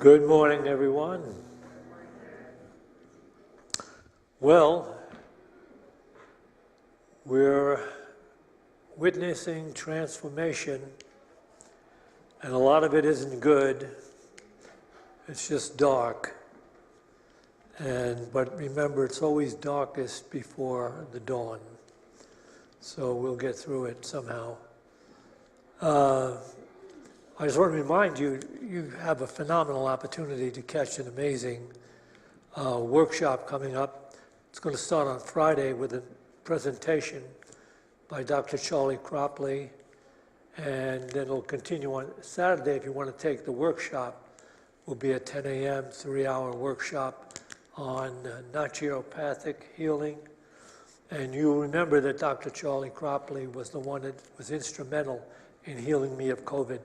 Good morning, everyone. Well, we're witnessing transformation, and a lot of it isn't good. It's just dark. But remember, it's always darkest before the dawn. So we'll get through it somehow. I just want to remind you, you have a phenomenal opportunity to catch an amazing workshop coming up. It's going to start on Friday with a presentation by Dr. Charlie Cropley, and then it'll continue on Saturday. If you want to take the workshop, will be at 10 a.m., 3-hour workshop on naturopathic healing. And you remember that Dr. Charlie Cropley was the one that was instrumental in healing me of COVID.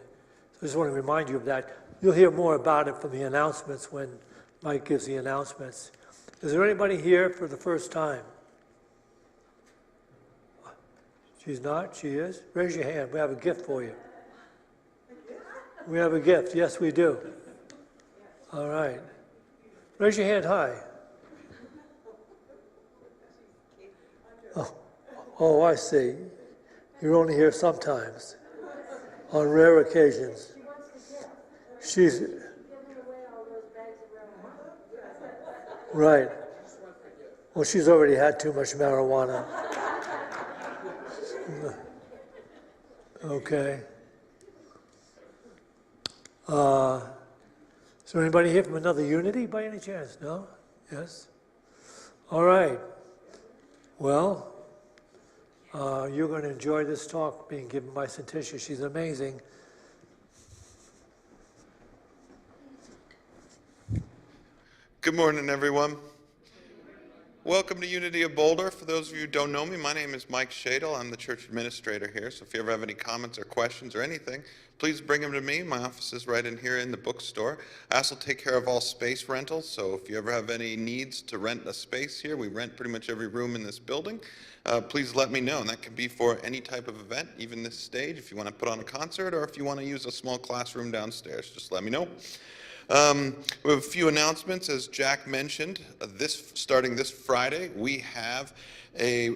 I just want to remind you of that. You'll hear more about it from the announcements when Mike gives the announcements. Is there anybody here for the first time? She's not? She is? Raise your hand. We have a gift for you. We have a gift. Yes, we do. All right. Raise your hand high. Oh, I see. You're only here sometimes. On rare occasions. She's right. Well, she's already had too much marijuana. Okay. Is there anybody here from another unity by any chance? No? Yes? All right. Well, you're going to enjoy this talk being given by Syntysche. She's amazing. Good morning, everyone. Welcome to Unity of Boulder. For those of you who don't know me, my name is Mike Shadle. I'm the church administrator here, so if you ever have any comments or questions or anything, please bring them to me. My office is right in here in the bookstore. I also take care of all space rentals, so if you ever have any needs to rent a space here, we rent pretty much every room in this building. Please let me know, and that can be for any type of event, even this stage, if you want to put on a concert or if you want to use a small classroom downstairs, just let me know. We have a few announcements. As Jack mentioned, starting this Friday, we have a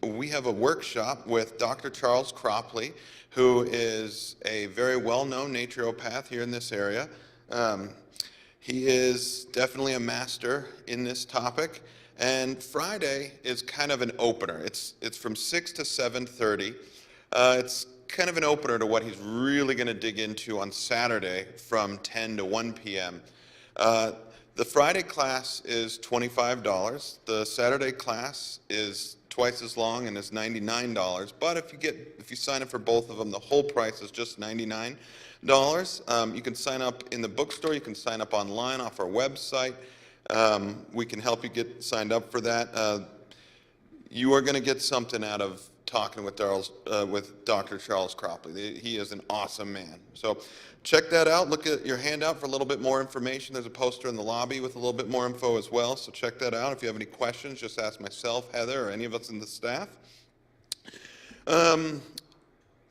workshop with Dr. Charles Cropley, who is a very well-known naturopath here in this area. He is definitely a master in this topic. And Friday is kind of an opener. It's from 6 to 7:30. It's kind of an opener to what he's really going to dig into on Saturday from 10 to 1 p.m. The Friday class is $25. The Saturday class is twice as long and is $99. But if you sign up for both of them, the whole price is just $99. You can sign up in the bookstore. You can sign up online off our website. We can help you get signed up for that. You are going to get something out of talking with Dr. Charles Cropley. He is an awesome man. So check that out. Look at your handout for a little bit more information. There's a poster in the lobby with a little bit more info as well. So check that out. If you have any questions, just ask myself, Heather, or any of us in the staff. We're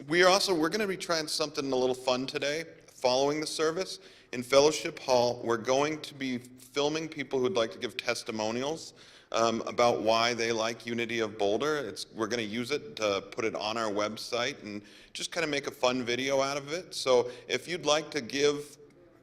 going to be trying something a little fun today. Following the service in Fellowship Hall, we're going to be filming people who'd like to give testimonials about why they like Unity of Boulder. We're going to use it to put it on our website and just kind of make a fun video out of it. So if you'd like to give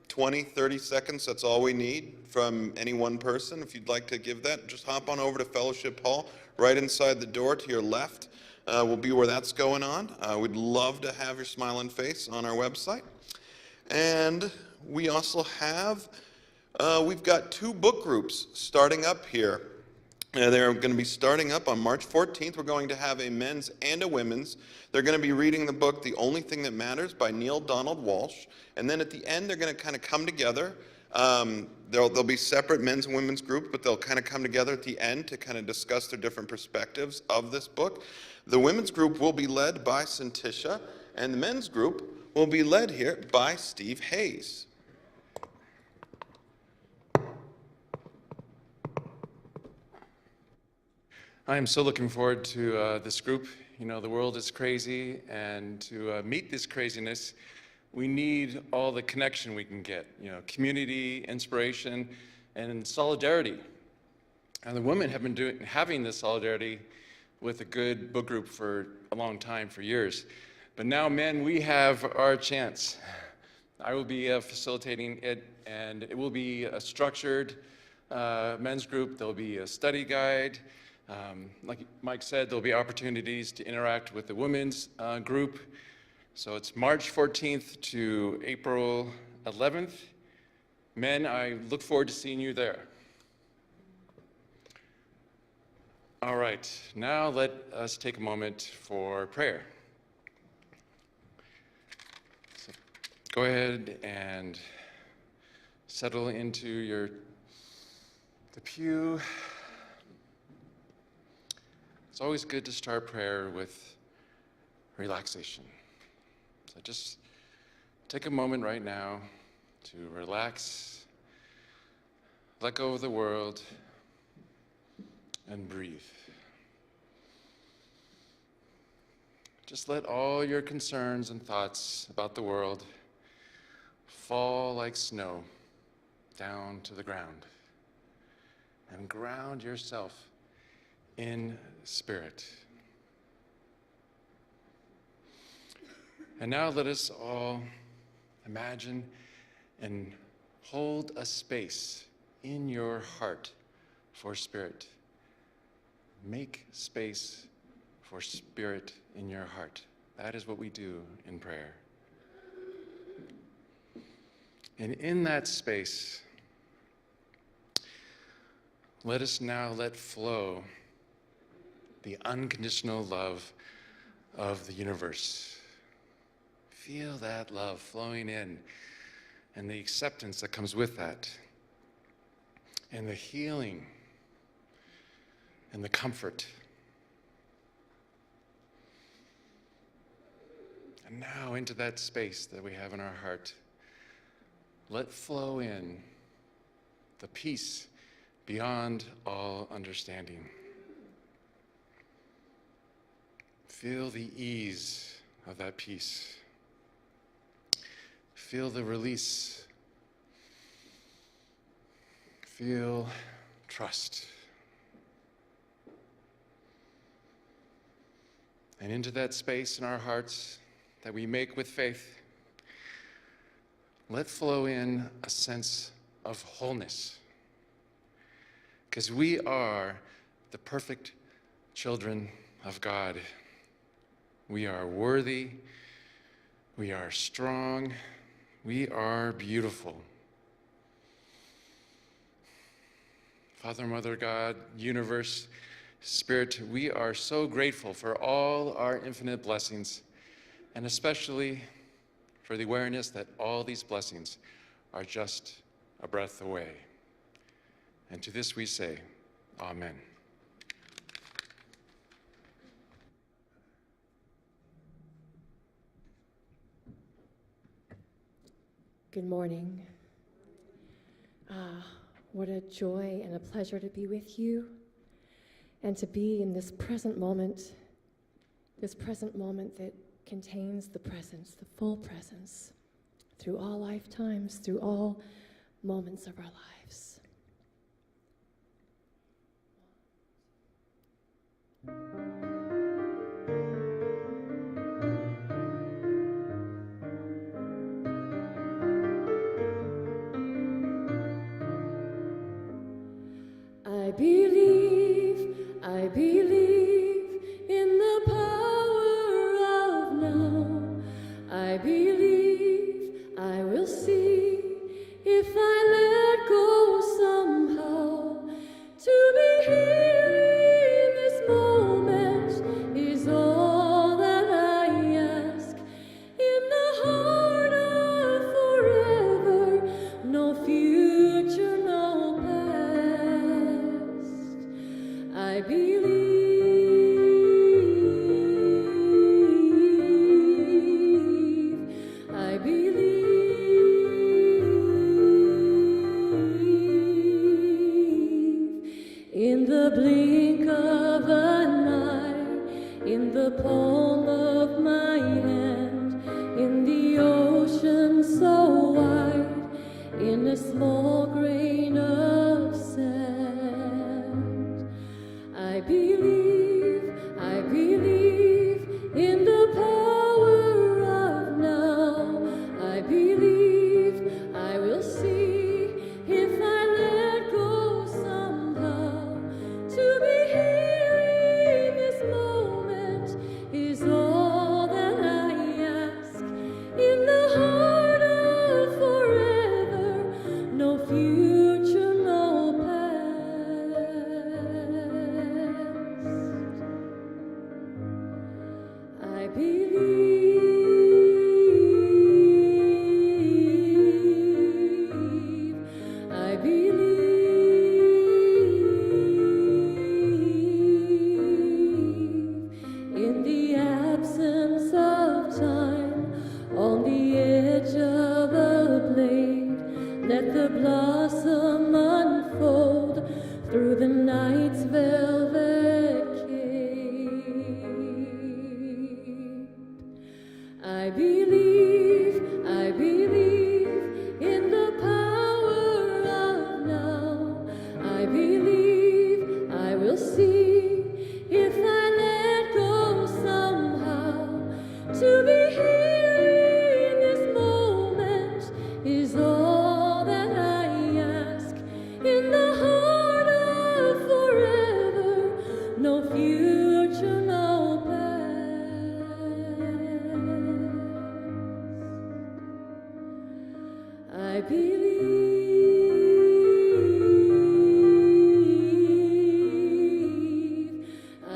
20, 30 seconds, that's all we need from any one person. If you'd like to give that, just hop on over to Fellowship Hall. Right inside the door to your left will be where that's going on. We'd love to have your smiling face on our website. And we also have, we've got 2 book groups starting up here. They're going to be starting up on March 14th. We're going to have a men's and a women's. They're going to be reading the book, The Only Thing That Matters by Neil Donald Walsh. And then at the end, they're going to kind of come together. There'll be separate men's and women's groups, but they'll kind of come together at the end to kind of discuss their different perspectives of this book. The women's group will be led by Syntysche, and the men's group will be led here by Steve Hayes. I am so looking forward to this group. You know, the world is crazy, and to meet this craziness we need all the connection we can get, community, inspiration, and solidarity. And the women have been having this solidarity with a good book group for a long time, for years. But now, men, we have our chance. I will be facilitating it, and it will be a structured men's group. There'll be a study guide. Like Mike said, there'll be opportunities to interact with the women's group. So it's March 14th to April 11th. Men, I look forward to seeing you there. All right, now let us take a moment for prayer. So go ahead and settle into the pew. It's always good to start prayer with relaxation. So just take a moment right now to relax, let go of the world, and breathe. Just let all your concerns and thoughts about the world fall like snow down to the ground, and ground yourself in spirit. And now let us all imagine and hold a space in your heart for spirit. Make space for spirit in your heart. That is what we do in prayer. And in that space, let us now let flow the unconditional love of the universe. Feel that love flowing in and the acceptance that comes with that, and the healing and the comfort. And now into that space that we have in our heart, let flow in the peace beyond all understanding. Feel the ease of that peace. Feel the release. Feel trust. And into that space in our hearts that we make with faith, let flow in a sense of wholeness. Because we are the perfect children of God. We are worthy. We are strong. We are beautiful. Father, Mother, God, universe, Spirit, we are so grateful for all our infinite blessings, and especially for the awareness that all these blessings are just a breath away. And to this we say, Amen. Good morning. What a joy and a pleasure to be with you and to be in this present moment that contains the presence, the full presence, through all lifetimes, through all moments of our lives. I believe in the power of now. I believe I will see if I let go I believe, I believe in the absence of time, on the edge of a blade, let the blossom unfold through the night's velvet cave. I believe in the power of now. I believe I will see if I let go somehow. To be here in this moment is all that I ask. In the heart of forever, no future, no past. I believe, I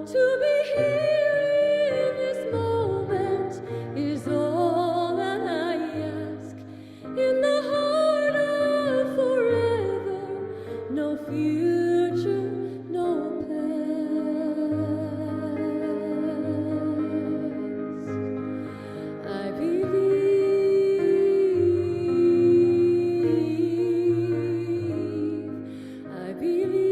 To be here in this moment is all that I ask. In the heart of forever, no future, no past. I believe, I believe.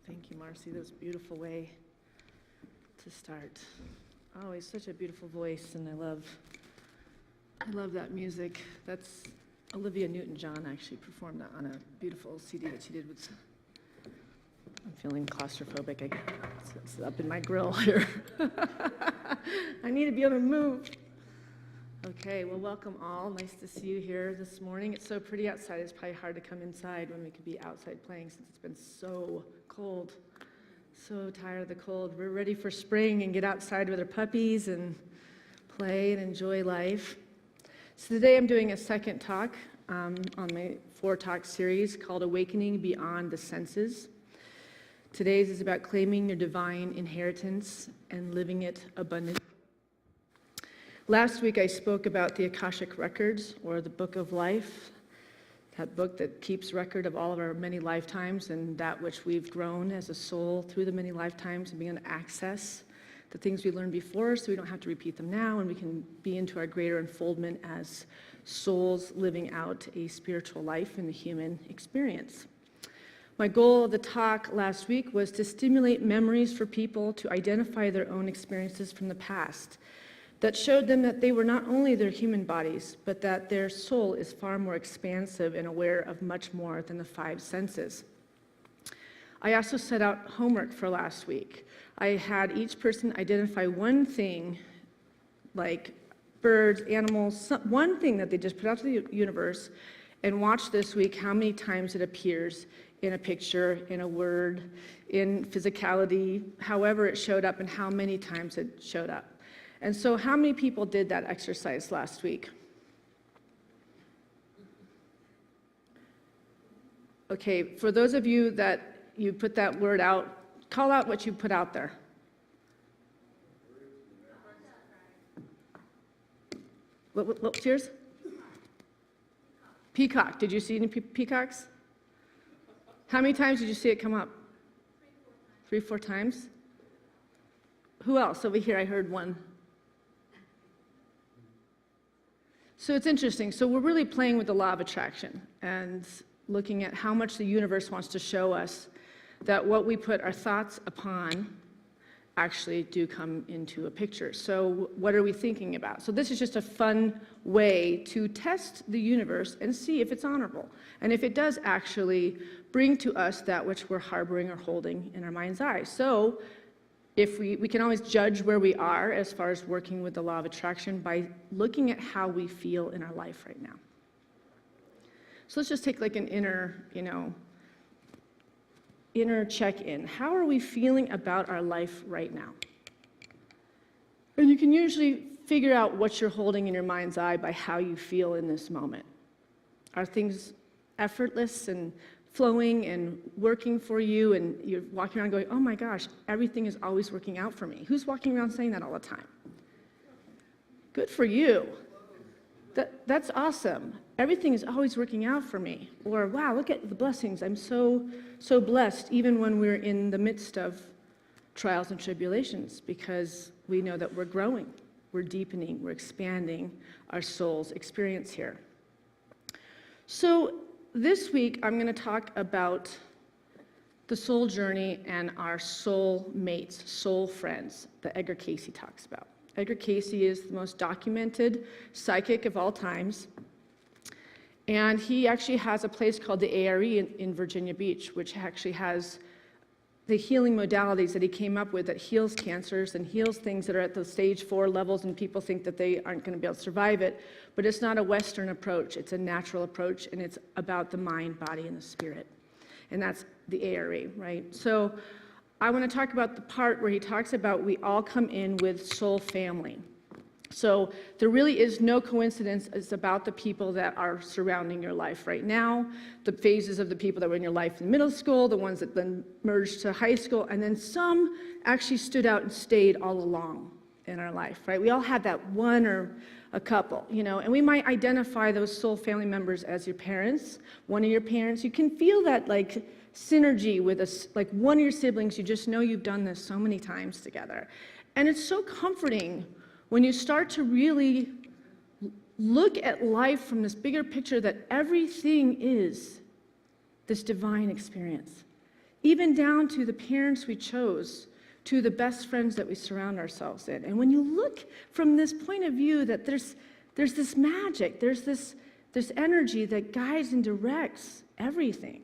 Thank you, Marcy. That was a beautiful way to start. Always such a beautiful voice, and I love that music. That's Olivia Newton-John actually performed that on a beautiful CD that she did with. I'm feeling claustrophobic. It's up in my grill here. I need to be able to move. Okay, well, welcome all. Nice to see you here this morning. It's so pretty outside. It's probably hard to come inside when we could be outside playing since it's been so cold. So tired of the cold. We're ready for spring and get outside with our puppies and play and enjoy life. So today I'm doing a second talk on my 4-talk series called Awakening Beyond the Senses. Today's is about claiming your divine inheritance and living it abundantly. Last week I spoke about the Akashic Records, or the Book of Life, that book that keeps record of all of our many lifetimes and that which we've grown as a soul through the many lifetimes, and being able to access the things we learned before so we don't have to repeat them now, and we can be into our greater unfoldment as souls living out a spiritual life in the human experience. My goal of the talk last week was to stimulate memories for people to identify their own experiences from the past that showed them that they were not only their human bodies, but that their soul is far more expansive and aware of much more than the 5 senses. I also set out homework for last week. I had each person identify one thing, like birds, animals, one thing that they just put out to the universe, and watch this week how many times it appears in a picture, in a word, in physicality, however it showed up and how many times it showed up. And so how many people did that exercise last week? Okay, for those of you that you put that word out, call out what you put out there. What's yours? Peacock. Did you see any peacocks? How many times did you see it come up? 3, 4 times. Who else? Over here I heard one. So it's interesting. So we're really playing with the law of attraction and looking at how much the universe wants to show us that what we put our thoughts upon actually do come into a picture. So what are we thinking about? So this is just a fun way to test the universe and see if it's honorable, and if it does actually bring to us that which we're harboring or holding in our mind's eye. So if we can always judge where we are as far as working with the law of attraction by looking at how we feel in our life right now. So let's just take like an inner check-in. How are we feeling about our life right now? And you can usually figure out what you're holding in your mind's eye by how you feel in this moment. Are things effortless and flowing and working for you, and you're walking around going, oh my gosh, everything is always working out for me? Who's walking around saying that all the time? Good for you. That's awesome. Everything is always working out for me. Or, wow, look at the blessings. I'm so blessed, even when we're in the midst of trials and tribulations, because we know that we're growing, we're deepening, we're expanding our soul's experience here. So this week, I'm going to talk about the soul journey and our soul mates, soul friends, that Edgar Cayce talks about. Edgar Cayce is the most documented psychic of all times. And he actually has a place called the ARE in Virginia Beach, which actually has the healing modalities that he came up with that heals cancers and heals things that are at the stage 4 levels, and people think that they aren't going to be able to survive it. But it's not a Western approach. It's a natural approach, and it's about the mind, body, and the spirit. And that's the ARE, right? So I want to talk about the part where he talks about we all come in with soul family. So there really is no coincidence. It's about the people that are surrounding your life right now, the phases of the people that were in your life in middle school, the ones that then merged to high school, and then some actually stood out and stayed all along in our life, right? We all had that one or a couple, and we might identify those soul family members as your parents, one of your parents. You can feel that like synergy with like one of your siblings. You just know you've done this so many times together. And it's so comforting when you start to really look at life from this bigger picture, that everything is this divine experience, even down to the parents we chose, to the best friends that we surround ourselves in. And when you look from this point of view that there's this magic, there's this energy that guides and directs everything,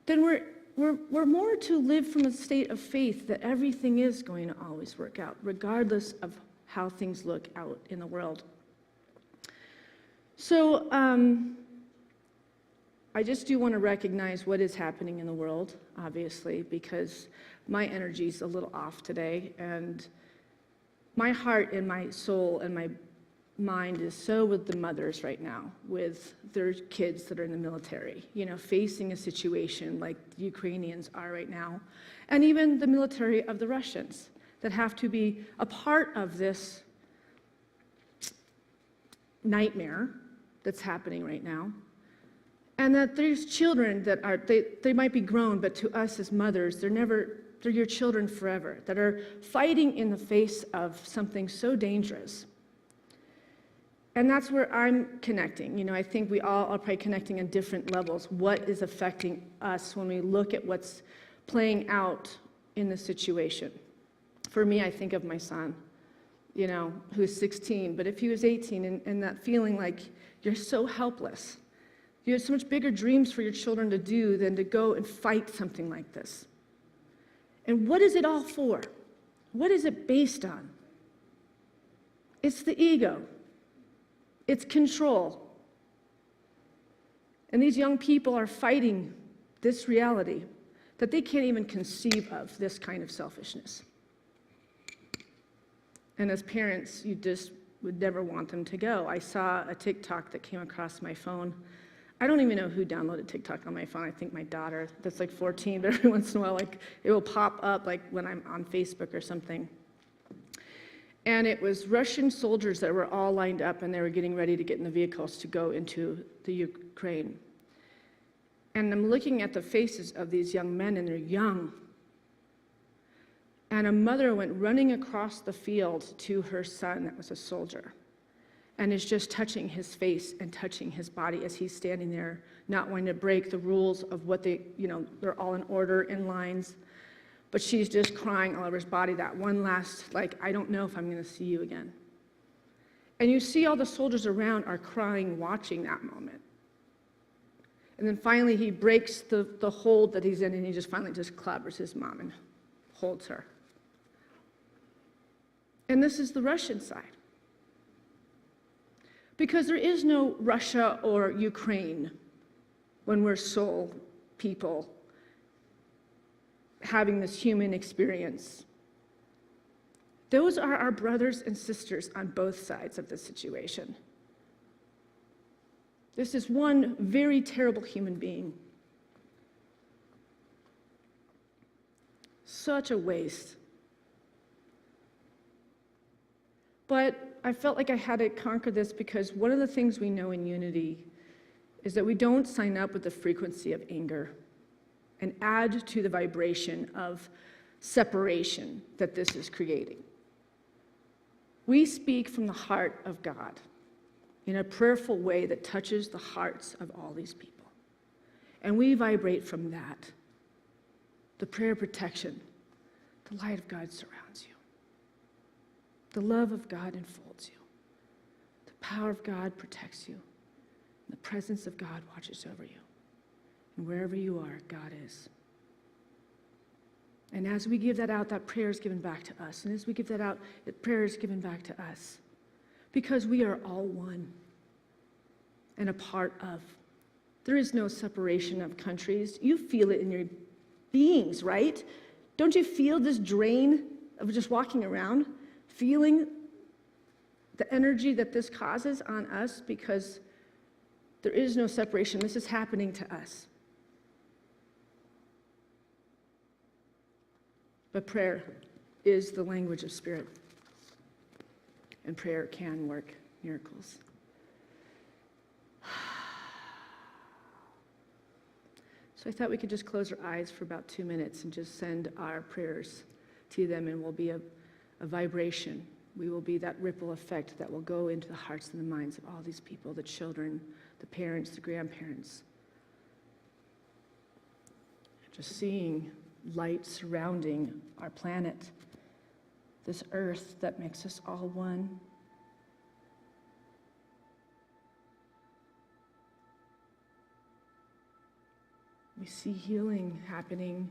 then we're more to live from a state of faith that everything is going to always work out, regardless of how things look out in the world. So I just do want to recognize what is happening in the world, obviously, because my energy's a little off today, and my heart and my soul and my mind is so with the mothers right now, with their kids that are in the military, facing a situation like the Ukrainians are right now, and even the military of the Russians that have to be a part of this nightmare that's happening right now. And that there's children that are, they might be grown, but to us as mothers, they're your children forever, that are fighting in the face of something so dangerous. And that's where I'm connecting. I think we all are probably connecting on different levels. What is affecting us when we look at what's playing out in the situation? For me, I think of my son, who's 16. But if he was 18, and that feeling like you're so helpless, you have so much bigger dreams for your children to do than to go and fight something like this. And what is it all for? What is it based on? It's the ego. It's control. And these young people are fighting this reality that they can't even conceive of, this kind of selfishness. And as parents, you just would never want them to go. I saw a TikTok that came across my phone. I don't even know who downloaded TikTok on my phone. I think my daughter, that's like 14, but every once in a while, like, it will pop up like when I'm on Facebook or something. And it was Russian soldiers that were all lined up, and they were getting ready to get in the vehicles to go into the Ukraine. And I'm looking at the faces of these young men, and they're young. And a mother went running across the field to her son that was a soldier, and is just touching his face and touching his body as he's standing there, not wanting to break the rules of what they're all in order, in lines. But she's just crying all over his body, that one last, like, I don't know if I'm going to see you again. And you see all the soldiers around are crying, watching that moment. And then finally he breaks the hold that he's in, and he just finally just clobbers his mom and holds her. And this is the Russian side. Because there is no Russia or Ukraine when we're soul people having this human experience. Those are our brothers and sisters on both sides of the situation. This is one very terrible human being. Such a waste. But I felt like I had to conquer this, because one of the things we know in unity is that we don't sign up with the frequency of anger and add to the vibration of separation that this is creating. We speak from the heart of God in a prayerful way that touches the hearts of all these people. And we vibrate from that. The prayer of protection, the light of God surrounds you. The love of God enfolds you. The power of God protects you. The presence of God watches over you. And wherever you are, God is. And as we give that out, that prayer is given back to us. And as we give that out, that prayer is given back to us. Because we are all one and a part of. There is no separation of countries. You feel it in your beings, right? Don't you feel this drain of just walking around, feeling the energy that this causes on us? Because there is no separation. This is happening to us. But prayer is the language of spirit. And prayer can work miracles. So I thought we could just close our eyes for about 2 minutes and just send our prayers to them, and we'll be a vibration. We will be that ripple effect that will go into the hearts and the minds of all these people, the children, the parents, the grandparents. Just seeing light surrounding our planet, this earth that makes us all one. We see healing happening.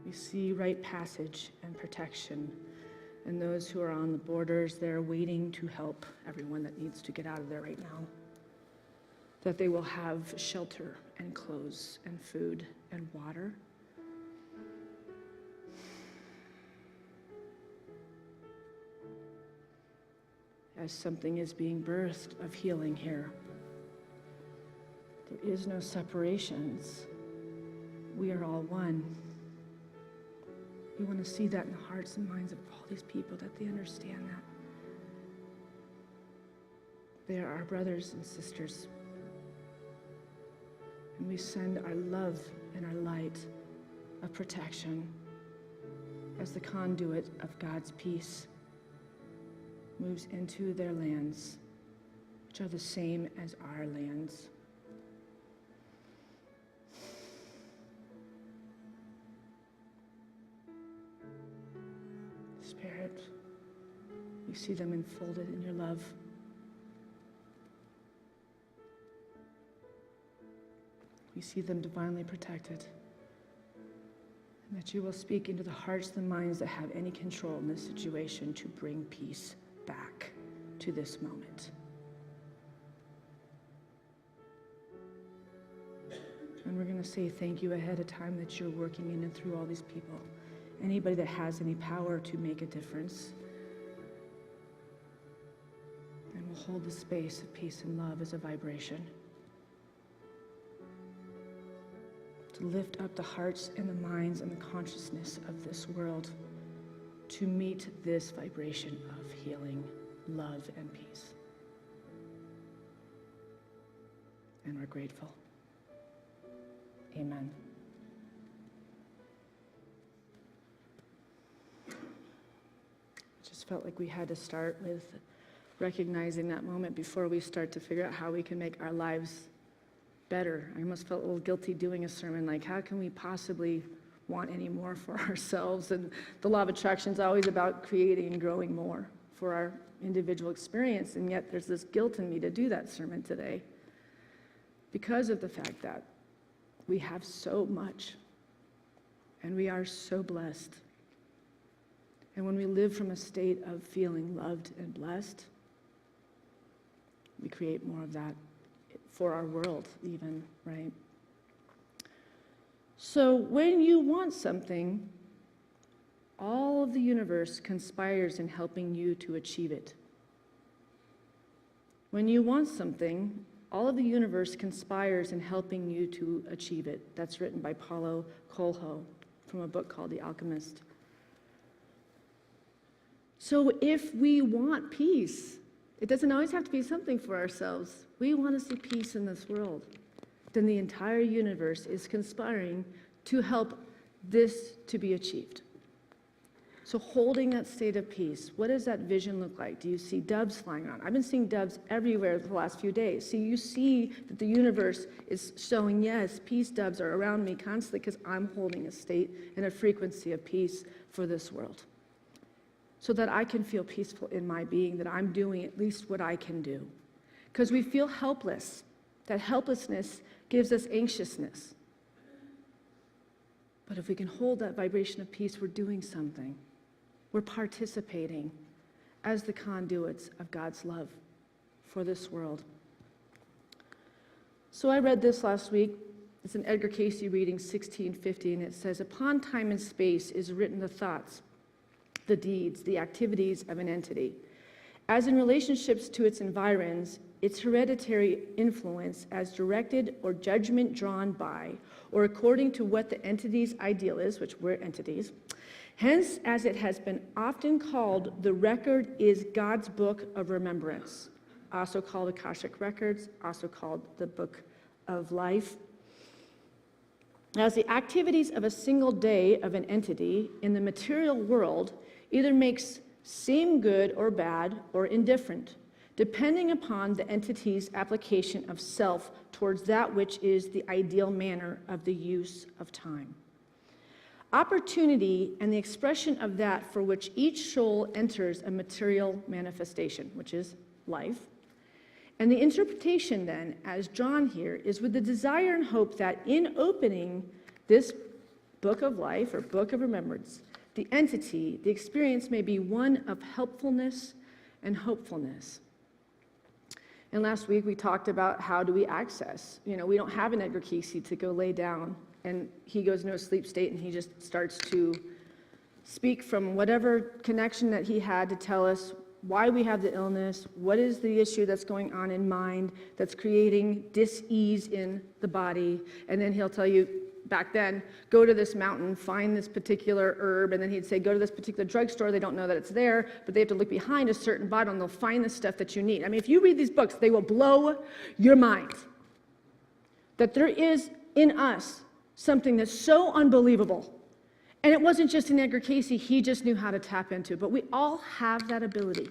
We see right passage and protection. And those who are on the borders, they're waiting to help everyone that needs to get out of there right now. That they will have shelter and clothes and food and water. As something is being birthed of healing here. There is no separations. We are all one. We want to see that in the hearts and minds of all these people, that they understand that. They are our brothers and sisters. And we send our love and our light of protection as the conduit of God's peace moves into their lands, which are the same as our lands. Spirit, we see them enfolded in your love. We see them divinely protected. And that you will speak into the hearts and the minds that have any control in this situation to bring peace back to this moment. And we're going to say thank you ahead of time that you're working in and through all these people. Anybody that has any power to make a difference. And we'll hold the space of peace and love as a vibration. To lift up the hearts and the minds and the consciousness of this world to meet this vibration of healing, love, and peace. And we're grateful. Amen. I just felt like we had to start with recognizing that moment before we start to figure out how we can make our lives better. I almost felt a little guilty doing a sermon, like how can we possibly want any more for ourselves? And the law of attraction is always about creating and growing more for our individual experience, and yet there's this guilt in me to do that sermon today because of the fact that we have so much and we are so blessed. And when we live from a state of feeling loved and blessed, we create more of that for our world even, right? So when you want something, all of the universe conspires in helping you to achieve it. When you want something, all of the universe conspires in helping you to achieve it. That's written by Paulo Coelho from a book called The Alchemist. So if we want peace, it doesn't always have to be something for ourselves. We want to see peace in this world. Then the entire universe is conspiring to help this to be achieved. So holding that state of peace, what does that vision look like? Do you see doves flying around? I've been seeing doves everywhere the last few days. So you see that the universe is showing, yes, peace doves are around me constantly because I'm holding a state and a frequency of peace for this world. So that I can feel peaceful in my being, that I'm doing at least what I can do. Because we feel helpless. That helplessness gives us anxiousness. But if we can hold that vibration of peace, we're doing something. We're participating as the conduits of God's love for this world. So I read this last week. It's an Edgar Cayce reading, 1650, and it says, "Upon time and space is written the thoughts, the deeds, the activities of an entity. As in relationships to its environs, its hereditary influence as directed or judgment drawn by, or according to what the entity's ideal is," which we're entities. "Hence, as it has been often called, the record is God's book of remembrance," also called Akashic Records, also called the Book of Life. As the activities of a single day of an entity in the material world either makes seem good or bad or indifferent, depending upon the entity's application of self towards that which is the ideal manner of the use of time. Opportunity and the expression of that for which each soul enters a material manifestation, which is life. And the interpretation then, as drawn here, is with the desire and hope that in opening this book of life or book of remembrance, the entity, the experience may be one of helpfulness and hopefulness. And last week we talked about how do we access. We don't have an Edgar Cayce to go lay down and he goes into a sleep state and he just starts to speak from whatever connection that he had to tell us why we have the illness, what is the issue that's going on in mind that's creating dis-ease in the body, and then he'll tell you, back then, go to this mountain, find this particular herb, and then he'd say, go to this particular drugstore. They don't know that it's there, but they have to look behind a certain bottle and they'll find the stuff that you need. I mean, if you read these books, they will blow your mind. That there is in us something that's so unbelievable. And it wasn't just in Edgar Cayce, he just knew how to tap into it, but we all have that ability.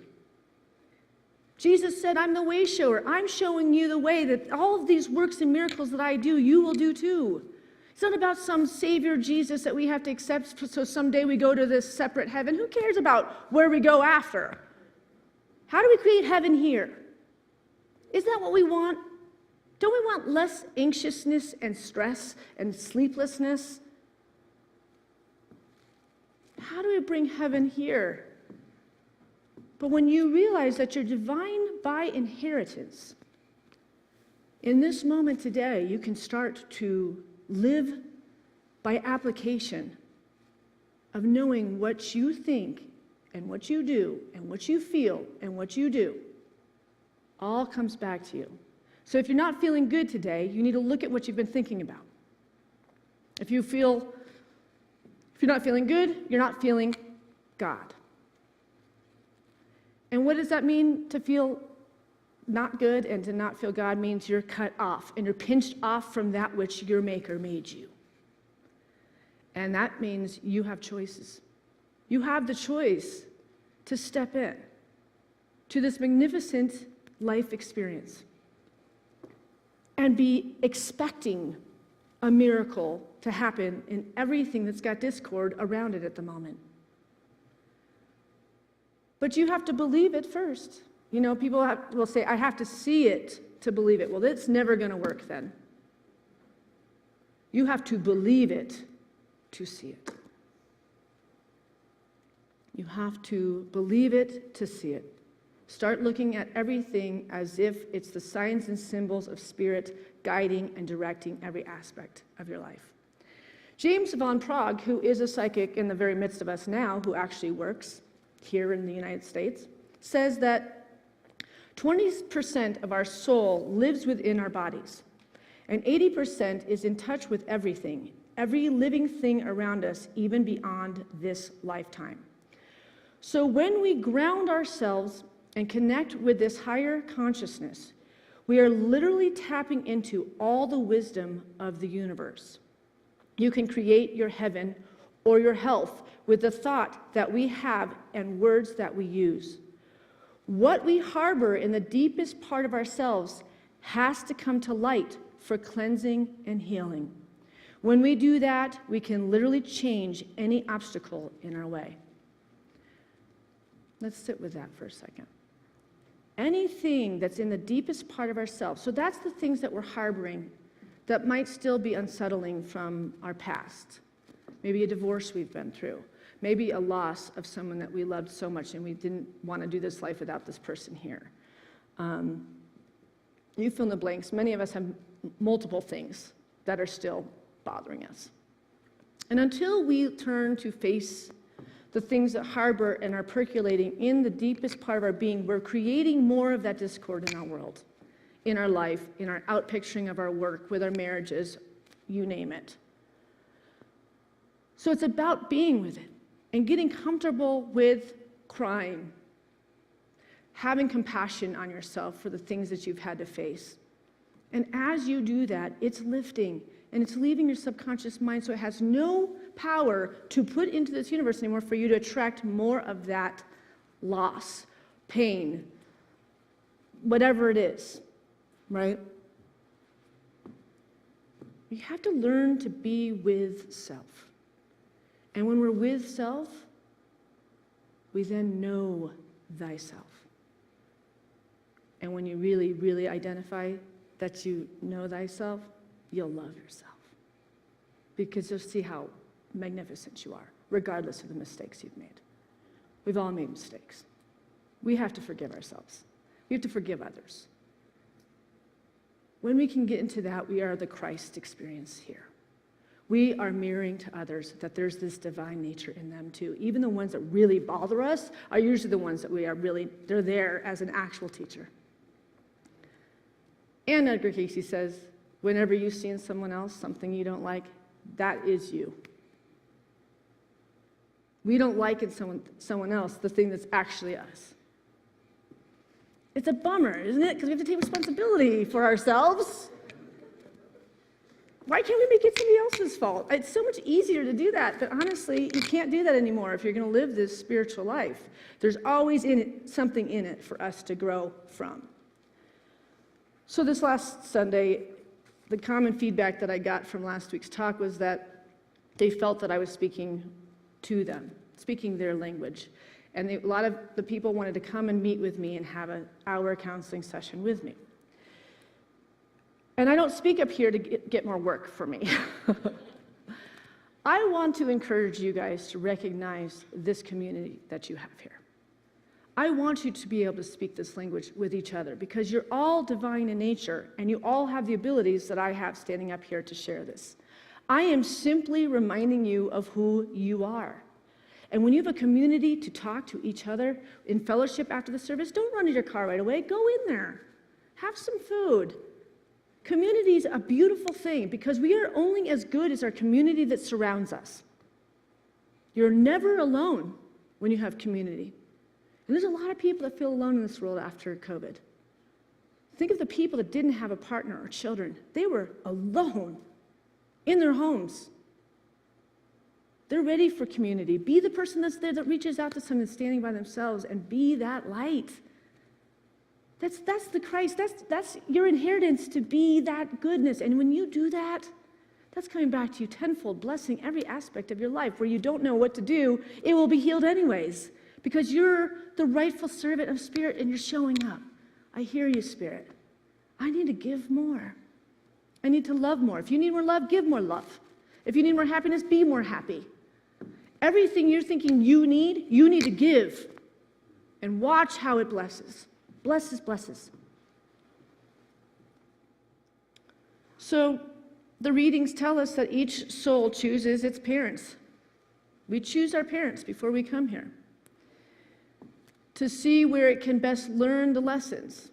Jesus said, I'm the way shower. I'm showing you the way that all of these works and miracles that I do, you will do too. It's not about some Savior Jesus that we have to accept so someday we go to this separate heaven. Who cares about where we go after? How do we create heaven here? Isn't that what we want? Don't we want less anxiousness and stress and sleeplessness? How do we bring heaven here? But when you realize that you're divine by inheritance, in this moment today, you can start to live by application of knowing what you think and what you do and what you feel and what you do all comes back to you. So if you're not feeling good today, you need to look at what you've been thinking about. If you're not feeling good, you're not feeling God. And what does that mean to feel not good and to not feel God? Means you're cut off and you're pinched off from that which your Maker made you. And that means you have choices. You have the choice to step in to this magnificent life experience and be expecting a miracle to happen in everything that's got discord around it at the moment. But you have to believe it first. You know, people will say, I have to see it to believe it. Well, it's never going to work then. You have to believe it to see it. You have to believe it to see it. Start looking at everything as if it's the signs and symbols of Spirit guiding and directing every aspect of your life. James von Prague, who is a psychic in the very midst of us now, who actually works here in the United States, says that 20% of our soul lives within our bodies, and 80% is in touch with everything, every living thing around us, even beyond this lifetime. So when we ground ourselves and connect with this higher consciousness, we are literally tapping into all the wisdom of the universe. You can create your heaven or your health with the thought that we have and words that we use. What we harbor in the deepest part of ourselves has to come to light for cleansing and healing. When we do that, we can literally change any obstacle in our way. Let's sit with that for a second. Anything that's in the deepest part of ourselves, so that's the things that we're harboring that might still be unsettling from our past. Maybe a divorce we've been through. Maybe a loss of someone that we loved so much and we didn't want to do this life without this person here. You fill in the blanks. Many of us have multiple things that are still bothering us. And until we turn to face the things that harbor and are percolating in the deepest part of our being, we're creating more of that discord in our world, in our life, in our outpicturing of our work, with our marriages, you name it. So it's about being with it and getting comfortable with crying, having compassion on yourself for the things that you've had to face. And as you do that, it's lifting and it's leaving your subconscious mind so it has no power to put into this universe anymore for you to attract more of that loss, pain, whatever it is, right? You have to learn to be with self. And when we're with self, we then know thyself. And when you really, really identify that you know thyself, you'll love yourself. Because you'll see how magnificent you are, regardless of the mistakes you've made. We've all made mistakes. We have to forgive ourselves. We have to forgive others. When we can get into that, we are the Christ experience here. We are mirroring to others that there's this divine nature in them too. Even the ones that really bother us are usually the ones that they're there as an actual teacher. And Edgar Casey says, whenever you see in someone else something you don't like, that is you. We don't like in someone else the thing that's actually us. It's a bummer, isn't it? Because we have to take responsibility for ourselves. Why can't we make it somebody else's fault? It's so much easier to do that, but honestly, you can't do that anymore if you're going to live this spiritual life. There's always something in it for us to grow from. So this last Sunday, the common feedback that I got from last week's talk was that they felt that I was speaking to them, speaking their language. And a lot of the people wanted to come and meet with me and have an hour counseling session with me. And I don't speak up here to get more work for me. I want to encourage you guys to recognize this community that you have here. I want you to be able to speak this language with each other because you're all divine in nature and you all have the abilities that I have standing up here to share this. I am simply reminding you of who you are. And when you have a community to talk to each other in fellowship after the service, don't run to your car right away. Go in there. Have some food. Community is a beautiful thing because we are only as good as our community that surrounds us. You're never alone. when you have community. And there's a lot of people that feel alone in this world after COVID. Think of the people that didn't have a partner or children. They were alone in their homes. They're ready for community. Be the person that's there that reaches out to someone standing by themselves and be that light. That's the Christ. That's your inheritance, to be that goodness. And when you do that, that's coming back to you tenfold, blessing every aspect of your life. Where you don't know what to do, it will be healed anyways, because you're the rightful servant of Spirit and you're showing up. I hear you, Spirit. I need to give more. I need to love more. If you need more love, give more love. If you need more happiness, be more happy. Everything you're thinking you need to give. And watch how it blesses. Blesses. So the readings tell us that each soul chooses its parents. We choose our parents before we come here, to see where it can best learn the lessons.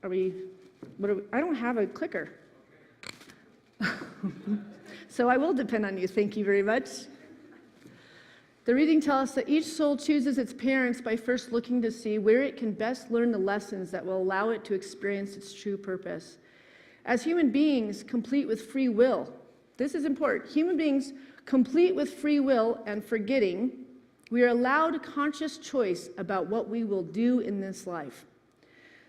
I don't have a clicker. So I will depend on you. Thank you very much. The reading tells us that each soul chooses its parents by first looking to see where it can best learn the lessons that will allow it to experience its true purpose. As human beings, complete with free will, this is important. Human beings, complete with free will and forgetting, we are allowed conscious choice about what we will do in this life.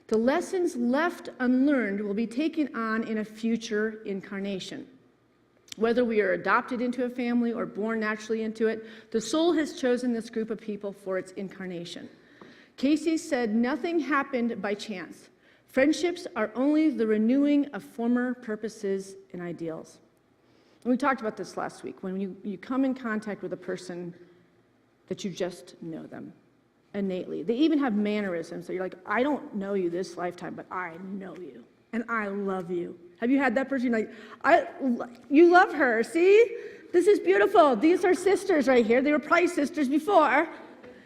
The lessons left unlearned will be taken on in a future incarnation. Whether we are adopted into a family or born naturally into it, the soul has chosen this group of people for its incarnation. Casey said, "Nothing happened by chance. Friendships are only the renewing of former purposes and ideals." And we talked about this last week. When you come in contact with a person that you just know them innately. They even have mannerisms that you're like, I don't know you this lifetime, but I know you, and I love you. Have you had that person? You're like, you love her, see? This is beautiful. These are sisters right here. They were probably sisters before,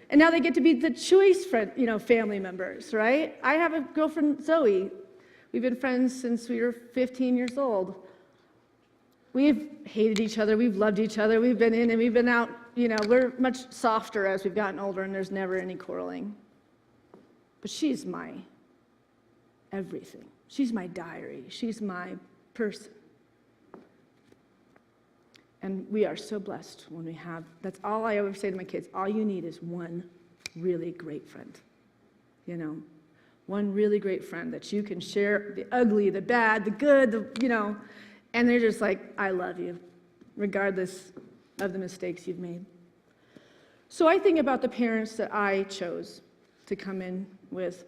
and now they get to be the choice family members, right? I have a girlfriend, Zoe. We've been friends since we were 15 years old. We've hated each other. We've loved each other. We've been in and we've been out. We're much softer as we've gotten older, and there's never any quarreling. But she's my everything. She's my diary. She's my person. And we are so blessed when we have, that's all I always say to my kids, all you need is one really great friend. One really great friend that you can share the ugly, the bad, the good, and they're just like, I love you, regardless of the mistakes you've made. So I think about the parents that I chose to come in with.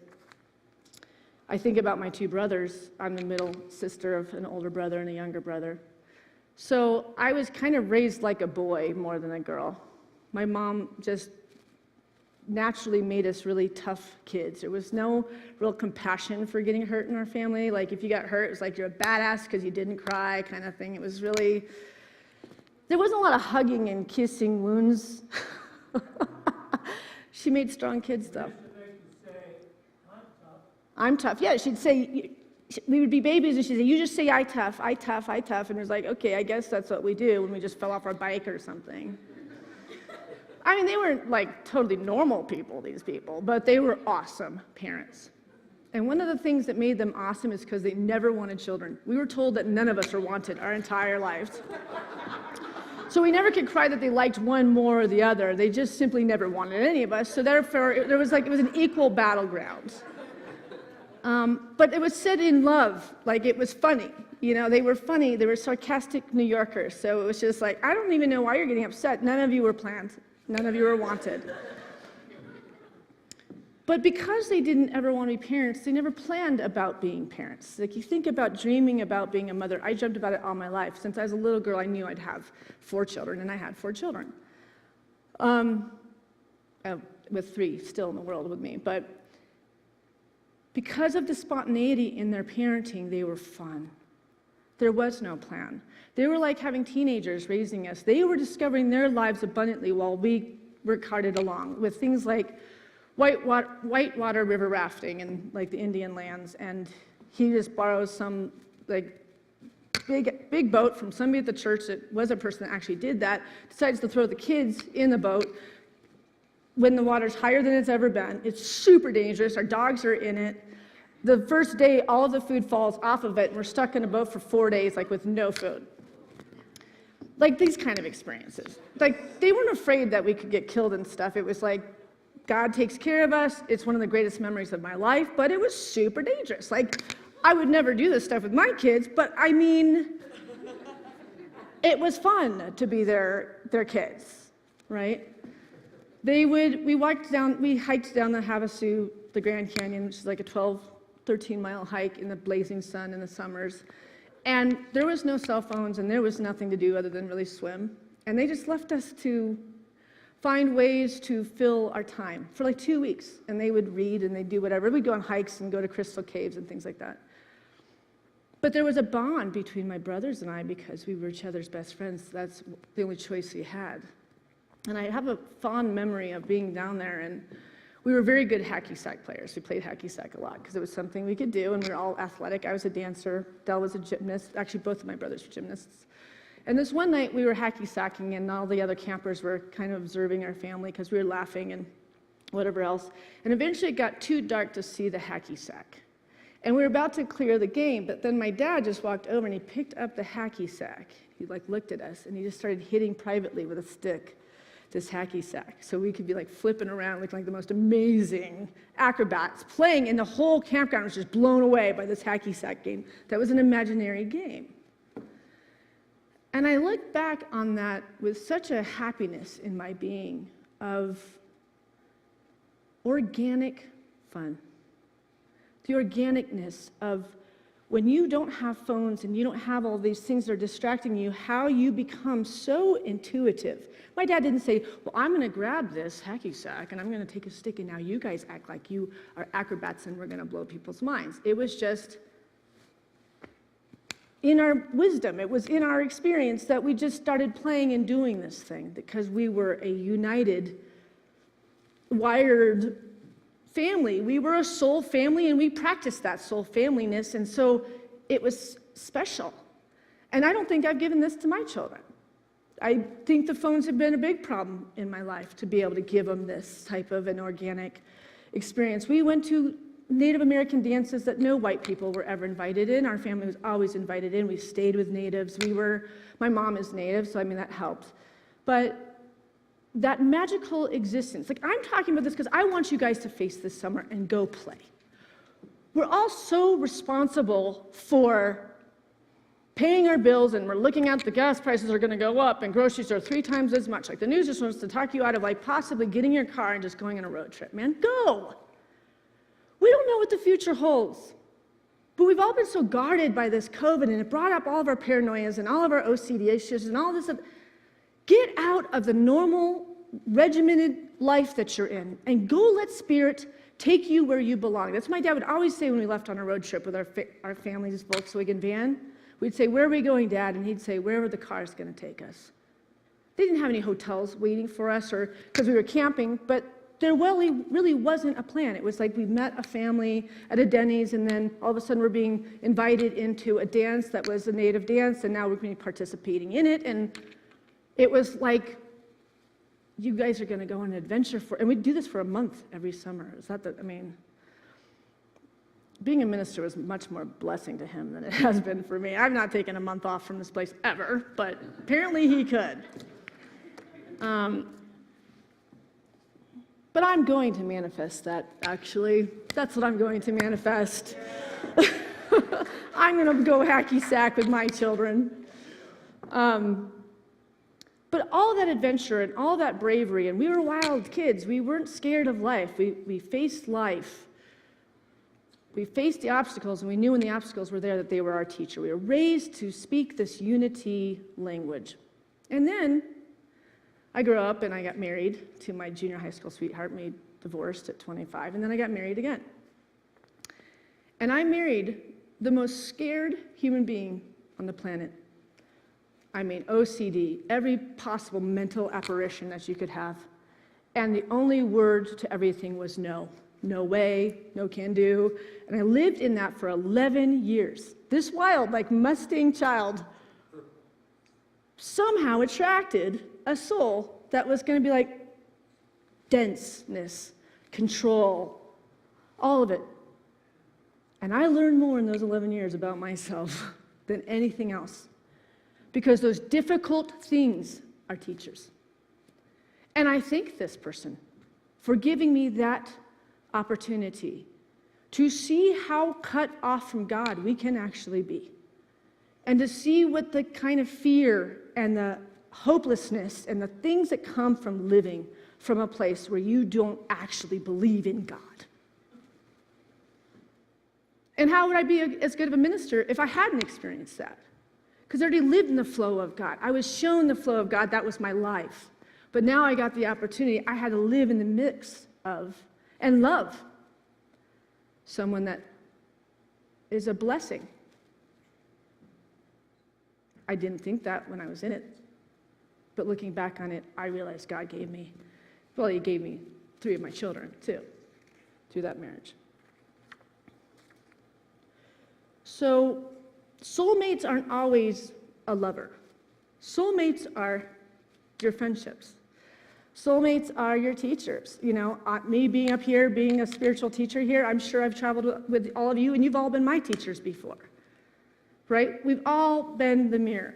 I think about my two brothers. I'm the middle sister of an older brother and a younger brother. So I was kind of raised like a boy more than a girl. My mom just naturally made us really tough kids. There was no real compassion for getting hurt in our family. Like if you got hurt, it was like you're a badass because you didn't cry kind of thing. It was really, there wasn't a lot of hugging and kissing wounds. She made strong kids though. I'm tough. Yeah, she'd say, we would be babies and she'd say, you just say I tough. And it was like, okay, I guess that's what we do when we just fell off our bike or something. I mean, they weren't like totally normal people, these people, but they were awesome parents. And one of the things that made them awesome is because they never wanted children. We were told that none of us are wanted our entire lives. So we never could cry that they liked one more or the other. They just simply never wanted any of us. So therefore, it was an equal battleground. But it was said in love, like it was funny. They were funny. They were sarcastic New Yorkers. So it was just like, I don't even know why you're getting upset. None of you were planned. None of you were wanted. But because they didn't ever want to be parents, they never planned about being parents. Like you think about dreaming about being a mother. I dreamt about it all my life. Since I was a little girl, I knew I'd have 4 children, and I had 4 children. With 3 still in the world with me. But because of the spontaneity in their parenting, they were fun. There was no plan. They were like having teenagers raising us. They were discovering their lives abundantly while we were carted along with things like whitewater river rafting in like the Indian lands. And he just borrows some like big boat from somebody at the church that was a person that actually did that, decides to throw the kids in the boat, when the water's higher than it's ever been. It's super dangerous. Our dogs are in it. The first day, all of the food falls off of it, and we're stuck in a boat for 4 days, like with no food. Like these kind of experiences. Like they weren't afraid that we could get killed and stuff. It was like, God takes care of us. It's one of the greatest memories of my life, but it was super dangerous. Like, I would never do this stuff with my kids, but I mean, it was fun to be their kids, right? We hiked down the Havasu, the Grand Canyon, which is like a 12, 13-mile hike in the blazing sun in the summers. And there was no cell phones, and there was nothing to do other than really swim. And they just left us to find ways to fill our time for like 2 weeks. And they would read and they'd do whatever. We'd go on hikes and go to crystal caves and things like that. But there was a bond between my brothers and I because we were each other's best friends. That's the only choice we had. And I have a fond memory of being down there, and we were very good hacky sack players. We played hacky sack a lot because it was something we could do, and we were all athletic. I was a dancer. Del was a gymnast. Actually, both of my brothers were gymnasts. And this one night, we were hacky sacking, and all the other campers were kind of observing our family because we were laughing and whatever else. And eventually, it got too dark to see the hacky sack. And we were about to clear the game, but then my dad just walked over, and he picked up the hacky sack. He looked at us, and he just started hitting privately with a stick this hacky sack. So we could be flipping around, looking like the most amazing acrobats, playing, and the whole campground was just blown away by this hacky sack game. That was an imaginary game. And I look back on that with such a happiness in my being of organic fun. The organicness of when you don't have phones and you don't have all these things that are distracting you, how you become so intuitive. My dad didn't say, well, I'm going to grab this hacky sack and I'm going to take a stick and now you guys act like you are acrobats and we're going to blow people's minds. It was just in our wisdom, it was in our experience that we just started playing and doing this thing because we were a united, wired family. We were a soul family and we practiced that soul familyness, and so it was special. And I don't think I've given this to my children. I think the phones have been a big problem in my life to be able to give them this type of an organic experience. We went to Native American dances that no white people were ever invited in. Our family was always invited in. We stayed with natives. My mom is native, so I mean that helped. But that magical existence, I'm talking about this because I want you guys to face this summer and go play. We're all so responsible for paying our bills, and we're looking at the gas prices are going to go up and groceries are 3 times as much. The news just wants to talk you out of possibly getting your car and just going on a road trip. Man, go! We don't know what the future holds. But we've all been so guarded by this COVID, and it brought up all of our paranoias and all of our OCD issues and all this. Get out of the normal, regimented life that you're in and go let Spirit take you where you belong. That's what my dad would always say when we left on a road trip with our family's Volkswagen van. We'd say, where are we going, Dad? And he'd say, wherever the car's going to take us. They didn't have any hotels waiting for us or because we were camping, but there really wasn't a plan. It was like we met a family at a Denny's, and then all of a sudden we're being invited into a dance that was a native dance, and now we're going to be participating in it. And it was like, you guys are going to go on an adventure and we do this for a month every summer. Being a minister was much more blessing to him than it has been for me. I've not taken a month off from this place ever, but apparently he could. But I'm going to manifest that, actually. That's what I'm going to manifest. I'm going to go hacky sack with my children. But all that adventure and all that bravery, and we were wild kids. We weren't scared of life. We faced life. We faced the obstacles, and we knew when the obstacles were there that they were our teacher. We were raised to speak this unity language. And then I grew up and I got married to my junior high school sweetheart. We divorced at 25, and then I got married again. And I married the most scared human being on the planet. OCD, every possible mental apparition that you could have. And the only word to everything was no. No way, no can do. And I lived in that for 11 years. This wild, Mustang child somehow attracted a soul that was going to be denseness, control, all of it. And I learned more in those 11 years about myself than anything else, because those difficult things are teachers. And I thank this person for giving me that opportunity to see how cut off from God we can actually be, and to see what the kind of fear and the hopelessness and the things that come from living from a place where you don't actually believe in God. And how would I be as good of a minister if I hadn't experienced that? Because I already lived in the flow of God. I was shown the flow of God. That was my life. But now I got the opportunity. I had to live in the mix of and love someone that is a blessing. I didn't think that when I was in it. But looking back on it, I realized God gave me, well, he gave me 3 of my children, too, through that marriage. So, soulmates aren't always a lover. Soulmates are your friendships. Soulmates are your teachers. You know, me being up here, being a spiritual teacher here, I'm sure I've traveled with all of you, and you've all been my teachers before, right? We've all been the mirror.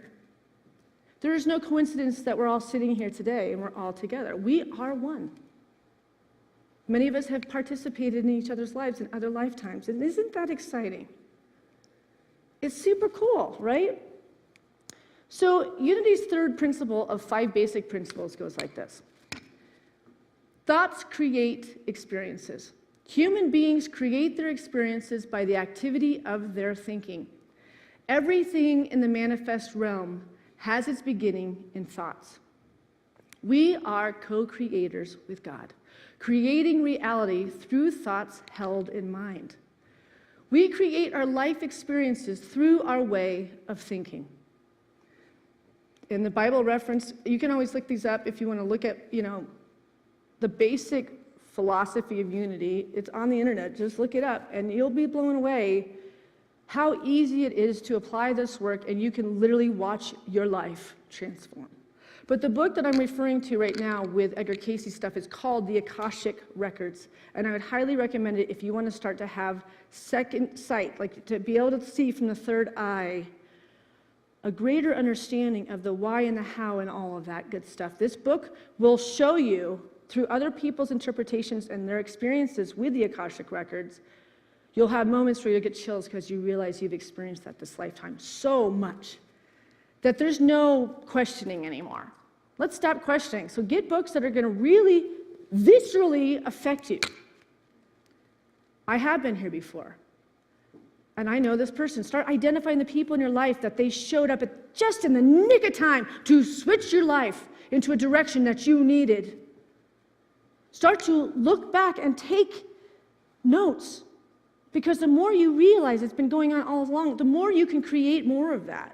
There is no coincidence that we're all sitting here today and we're all together. We are one. Many of us have participated in each other's lives in other lifetimes, and isn't that exciting? It's super cool, right? So Unity's third principle of 5 basic principles goes like this. Thoughts create experiences. Human beings create their experiences by the activity of their thinking. Everything in the manifest realm has its beginning in thoughts. We are co-creators with God, creating reality through thoughts held in mind. We create our life experiences through our way of thinking. In the Bible reference, you can always look these up if you want to look at, the basic philosophy of unity. It's on the internet. Just look it up, and you'll be blown away how easy it is to apply this work, and you can literally watch your life transform. But the book that I'm referring to right now with Edgar Cayce's stuff is called The Akashic Records, and I would highly recommend it if you want to start to have second sight, like to be able to see from the third eye, a greater understanding of the why and the how and all of that good stuff. This book will show you, through other people's interpretations and their experiences with the Akashic Records, you'll have moments where you'll get chills because you realize you've experienced that this lifetime so much that there's no questioning anymore. Let's stop questioning. So get books that are going to really viscerally affect you. I have been here before, and I know this person. Start identifying the people in your life that they showed up at just in the nick of time to switch your life into a direction that you needed. Start to look back and take notes, because the more you realize it's been going on all along, the more you can create more of that.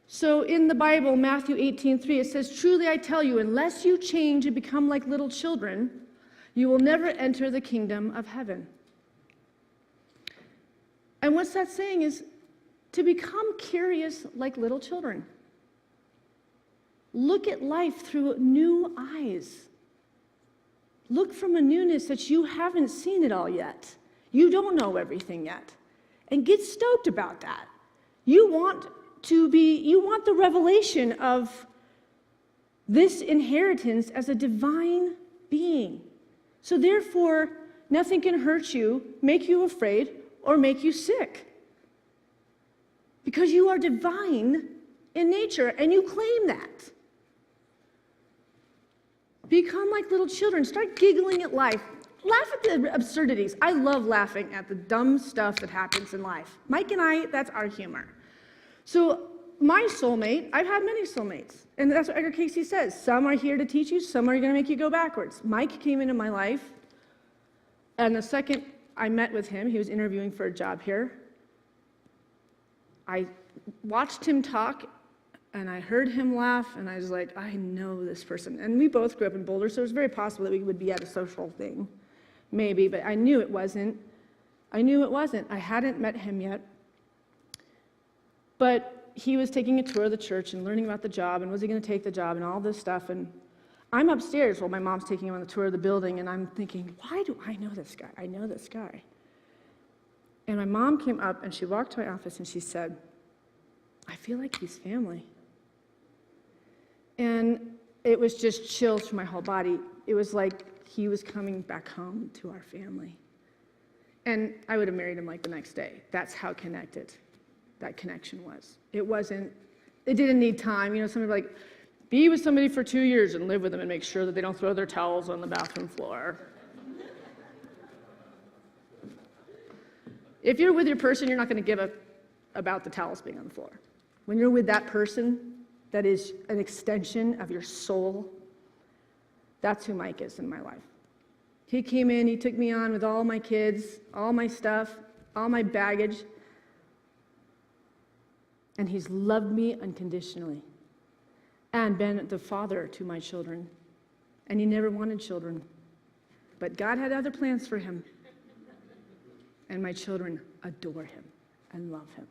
So in the Bible, Matthew 18:3, it says, "Truly I tell you, unless you change and become like little children, you will never enter the kingdom of heaven." And what's that saying is to become curious like little children. Look at life through new eyes. Look from a newness that you haven't seen it all yet. You don't know everything yet. And get stoked about that. You want the revelation of this inheritance as a divine being. So therefore, nothing can hurt you, make you afraid, or make you sick. Because you are divine in nature, and you claim that. Become like little children. Start giggling at life. Laugh at the absurdities. I love laughing at the dumb stuff that happens in life. Mike and I, that's our humor. So my soulmate, I've had many soulmates. And that's what Edgar Cayce says. Some are here to teach you, some are going to make you go backwards. Mike came into my life, and the second I met with him, he was interviewing for a job here. I watched him talk, and I heard him laugh, and I was like, I know this person. And we both grew up in Boulder, so it was very possible that we would be at a social thing. Maybe, but I knew it wasn't. I hadn't met him yet. But he was taking a tour of the church and learning about the job, and was he going to take the job and all this stuff. And I'm upstairs while my mom's taking him on the tour of the building, and I'm thinking, why do I know this guy? I know this guy. And my mom came up, and she walked to my office, and she said, I feel like he's family. And it was just chills through my whole body. It was like he was coming back home to our family. And I would have married him like the next day. That's how connected that connection was. It didn't need time. You know, somebody like, be with somebody for 2 years and live with them and make sure that they don't throw their towels on the bathroom floor. If you're with your person, you're not going to give a about the towels being on the floor. When you're with that person that is an extension of your soul, that's who Mike is in my life. He came in, he took me on with all my kids, all my stuff, all my baggage, and he's loved me unconditionally and been the father to my children. And he never wanted children, but God had other plans for him. And my children adore him and love him.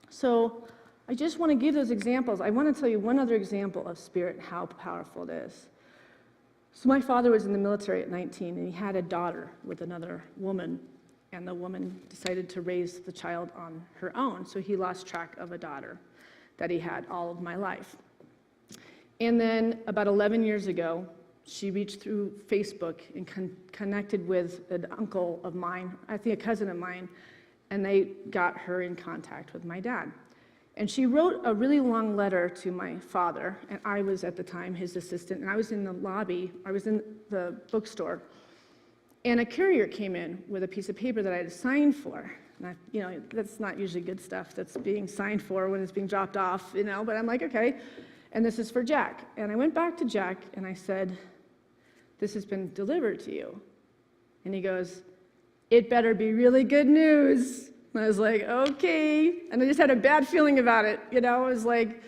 So I just want to give those examples. I want to tell you one other example of spirit, how powerful it is. So my father was in the military at 19, and he had a daughter with another woman, and the woman decided to raise the child on her own, so he lost track of a daughter that he had all of my life. And then about 11 years ago, she reached through Facebook and connected with an uncle of mine, I think a cousin of mine, and they got her in contact with my dad. And she wrote a really long letter to my father, and I was at the time his assistant, and I was in the lobby, I was in the bookstore, and a courier came in with a piece of paper that I had signed for. And that's not usually good stuff that's being signed for when it's being dropped off, but I'm like, okay, and this is for Jack. And I went back to Jack, and I said, this has been delivered to you. And he goes, it better be really good news. And I was like, okay. And I just had a bad feeling about it, I was like,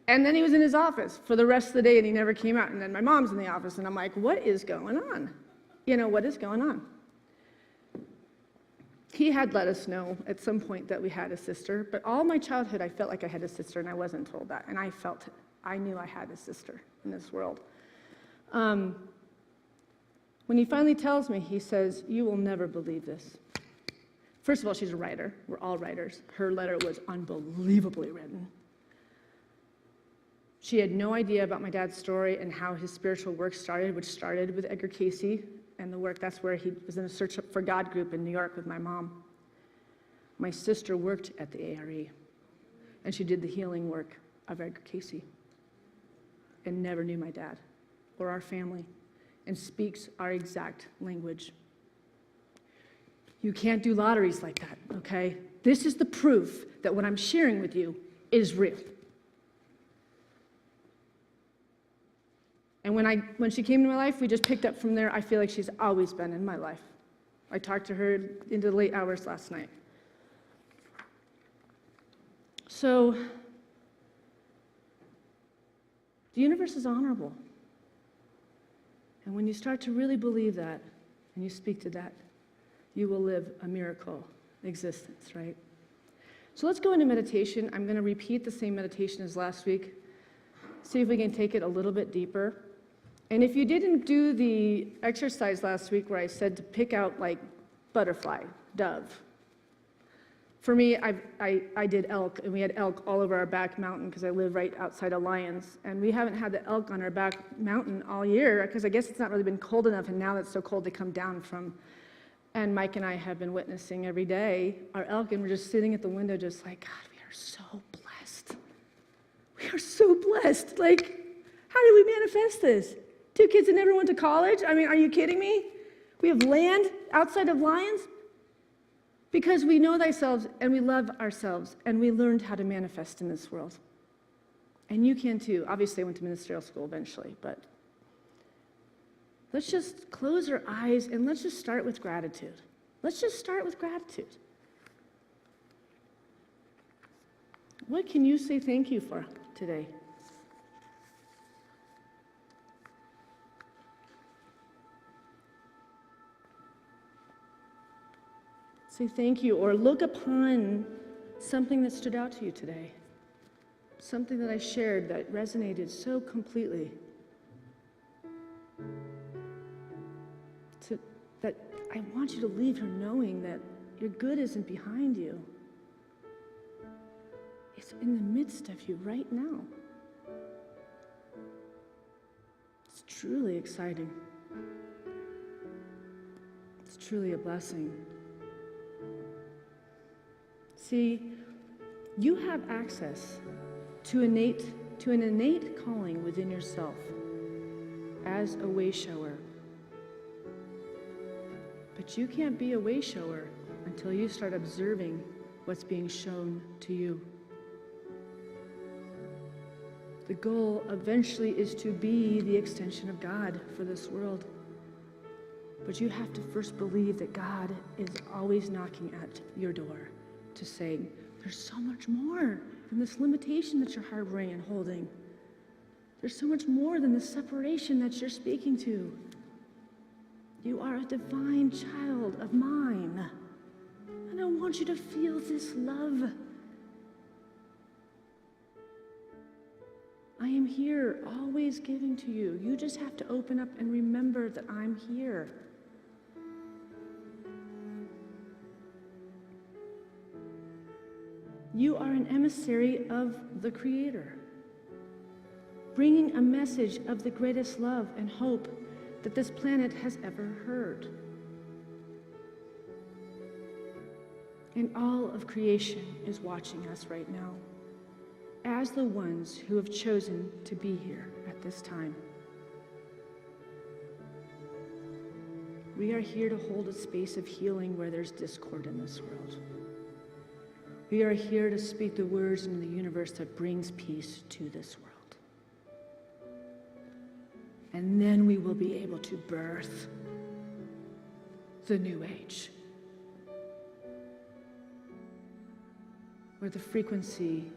and then he was in his office for the rest of the day, and he never came out. And then my mom's in the office, and I'm like, what is going on? What is going on? He had let us know at some point that we had a sister, but all my childhood, I felt like I had a sister, and I wasn't told that. And I knew I had a sister in this world. When he finally tells me, he says, you will never believe this. First of all, she's a writer. We're all writers. Her letter was unbelievably written. She had no idea about my dad's story and how his spiritual work started, which started with Edgar Cayce and the work. That's where he was in a Search for God group in New York with my mom. My sister worked at the ARE, and she did the healing work of Edgar Cayce and never knew my dad or our family, and speaks our exact language. You can't do lotteries like that, okay? This is the proof that what I'm sharing with you is real. And when she came into my life, we just picked up from there. I feel like she's always been in my life. I talked to her into the late hours last night. So, the universe is honorable. And when you start to really believe that, and you speak to that, you will live a miracle existence, right? So let's go into meditation. I'm going to repeat the same meditation as last week. See if we can take it a little bit deeper. And if you didn't do the exercise last week where I said to pick out like butterfly, dove. For me, I did elk, and we had elk all over our back mountain because I live right outside of Lyons. And we haven't had the elk on our back mountain all year because I guess it's not really been cold enough, and now it's so cold they come down from. And Mike and I have been witnessing every day our elk, and we're just sitting at the window just like, God, we are so blessed. We are so blessed. Like, how did we manifest this? 2 kids that never went to college? I mean, are you kidding me? We have land outside of Lyons because we know thyself and we love ourselves and we learned how to manifest in this world. And you can too. Obviously, I went to ministerial school eventually, but let's just close our eyes and let's just start with gratitude. Let's just start with gratitude. What can you say thank you for today? Say thank you, or look upon something that stood out to you today, something that I shared that resonated so completely, that I want you to leave here knowing that your good isn't behind you. It's in the midst of you right now. It's truly exciting. It's truly a blessing. See, you have access to an innate calling within yourself as a way shower. But you can't be a way shower until you start observing what's being shown to you. The goal eventually is to be the extension of God for this world. But you have to first believe that God is always knocking at your door to say, there's so much more than this limitation that you're harboring and holding. There's so much more than the separation that you're speaking to. You are a divine child of mine. And I want you to feel this love. I am here, always giving to you. You just have to open up and remember that I'm here. You are an emissary of the Creator, bringing a message of the greatest love and hope that this planet has ever heard. And all of creation is watching us right now, as the ones who have chosen to be here at this time. We are here to hold a space of healing where there's discord in this world. We are here to speak the words into the universe that brings peace to this world. And then we will be able to birth the new age, where the frequency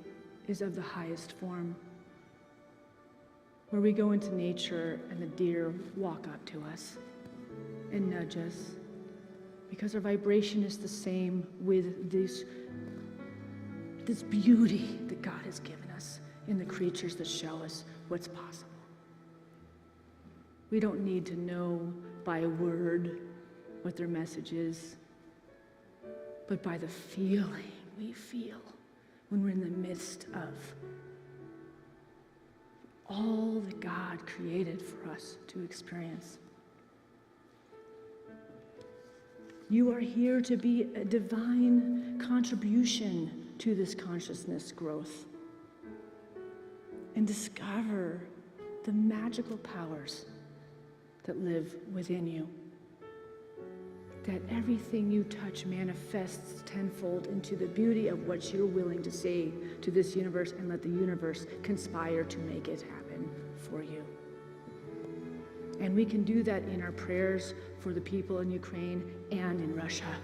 is of the highest form, where we go into nature and the deer walk up to us and nudge us, because our vibration is the same with this beauty that God has given us in the creatures that show us what's possible. We don't need to know by a word what their message is, but by the feeling we feel when we're in the midst of all that God created for us to experience. You are here to be a divine contribution to this consciousness growth and discover the magical powers that live within you. That everything you touch manifests tenfold into the beauty of what you're willing to say to this universe, and let the universe conspire to make it happen for you. And we can do that in our prayers for the people in Ukraine and in Russia.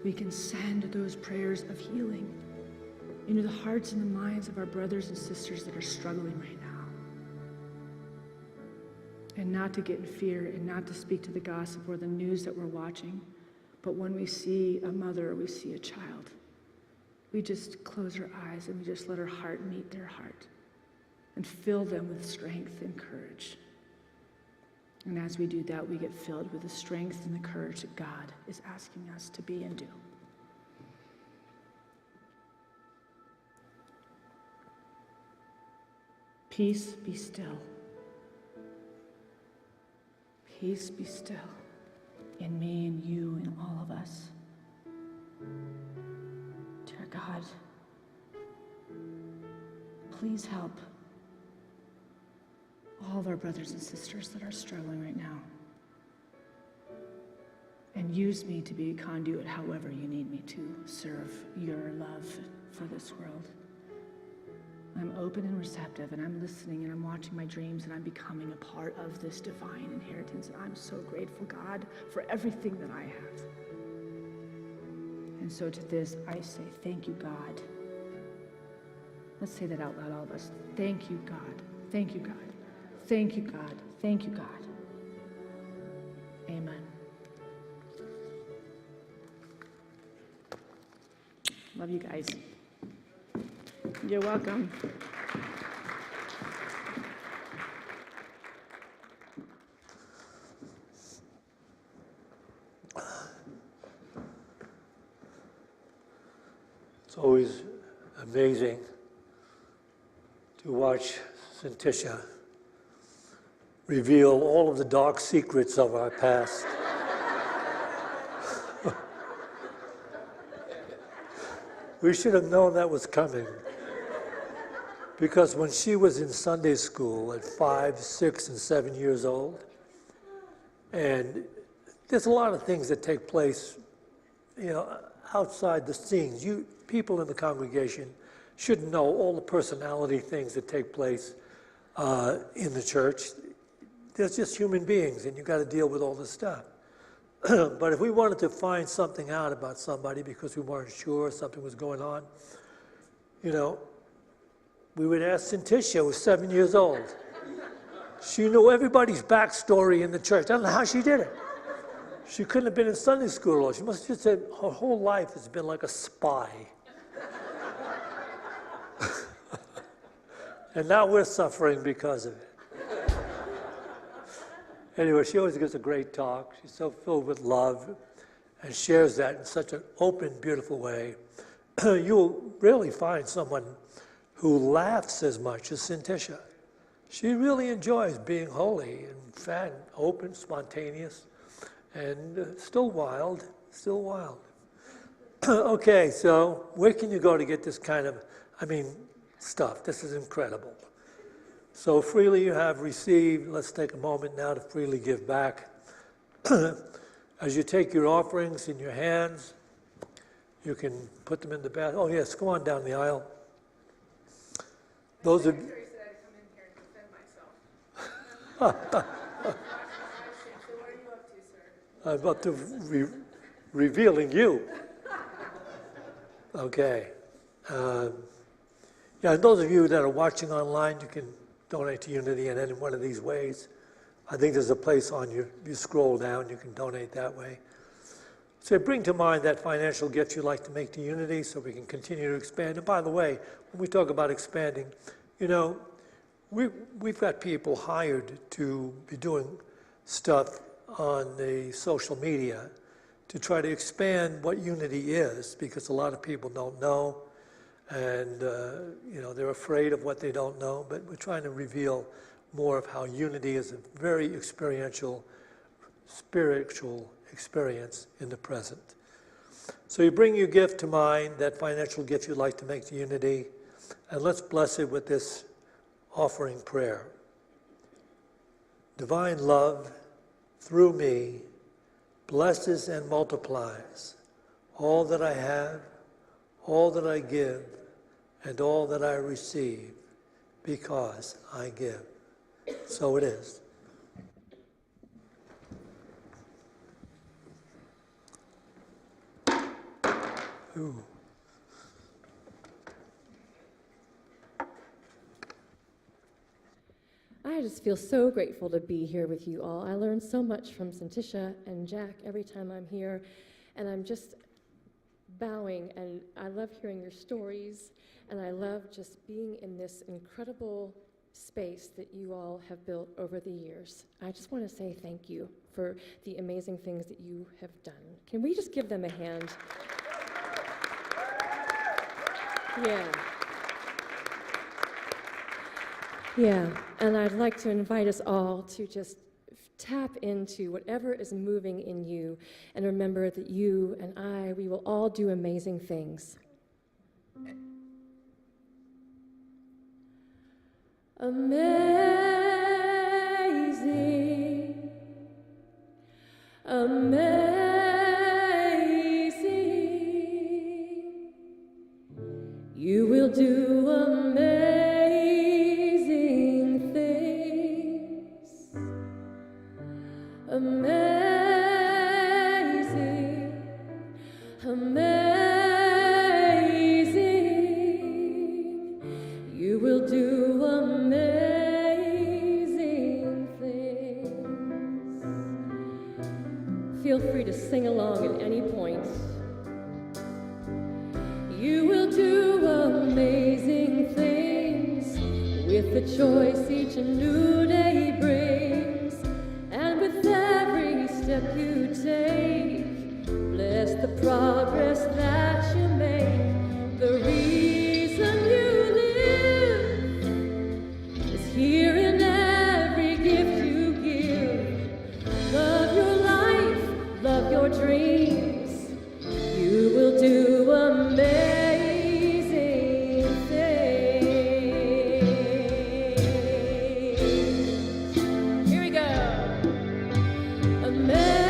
We can send those prayers of healing into the hearts and the minds of our brothers and sisters that are struggling right now. And not to get in fear and not to speak to the gossip or the news that we're watching, but when we see a mother or we see a child, we just close our eyes and we just let our heart meet their heart and fill them with strength and courage. And as we do that, we get filled with the strength and the courage that God is asking us to be and do. Peace be still. Peace be still in me and you and all of us. Dear God, please help all of our brothers and sisters that are struggling right now. And use me to be a conduit however you need me to serve your love for this world. I'm open and receptive, and I'm listening, and I'm watching my dreams, and I'm becoming a part of this divine inheritance. And I'm so grateful, God, for everything that I have. And so to this, I say, thank you, God. Let's say that out loud, all of us. Thank you, God. Thank you, God. Thank you, God. Thank you, God. Amen. Love you guys. You're welcome. It's always amazing to watch Syntysche reveal all of the dark secrets of our past. We should have known that was coming. Because when she was in Sunday school at 5, 6, and 7 years old, and there's a lot of things that take place, outside the scenes. People in the congregation should know all the personality things that take place in the church. There's just human beings, and you've got to deal with all this stuff. But if we wanted to find something out about somebody because we weren't sure something was going on, we would ask Syntysche, who was 7 years old. She knew everybody's backstory in the church. I don't know how she did it. She couldn't have been in Sunday school. She must have just said her whole life has been like a spy. And now we're suffering because of it. Anyway, she always gives a great talk. She's so filled with love and shares that in such an open, beautiful way. You'll really find someone who laughs as much as Syntysche. She really enjoys being holy and fun, open, spontaneous, and still wild. Okay, so where can you go to get this kind of, stuff? This is incredible. So freely you have received. Let's take a moment now to freely give back. As you take your offerings in your hands, you can put them in the basket. Oh yes, come on down the aisle. Those are. I'm about to revealing you. Okay. And those of you that are watching online, you can donate to Unity in any one of these ways. I think there's a place on you scroll down, you can donate that way. So bring to mind that financial gift you'd like to make to Unity so we can continue to expand. And by the way, when we talk about expanding, we've got people hired to be doing stuff on the social media to try to expand what Unity is, because a lot of people don't know, and they're afraid of what they don't know, but we're trying to reveal more of how Unity is a very experiential, spiritual experience in the present. So you bring your gift to mind, that financial gift you'd like to make to Unity, and let's bless it with this offering prayer. Divine love, through me, blesses and multiplies all that I have, all that I give, and all that I receive, because I give. So it is. Ooh. I just feel so grateful to be here with you all. I learn so much from Syntysche and Jack every time I'm here, and I'm just bowing, and I love hearing your stories, and I love just being in this incredible space that you all have built over the years. I just want to say thank you for the amazing things that you have done. Can we just give them a hand? Yeah, and I'd like to invite us all to just tap into whatever is moving in you, and remember that you and we will all do amazing things. Amazing, amazing, you will do amazing things. Amazing, amazing, you will do amazing things. Feel free to sing along at any point. You a choice each new day brings, and with every step you take, bless the progress that you make. The reason you live is here in every gift you give. Love your life, love your dreams. You will do amazing. Amazing,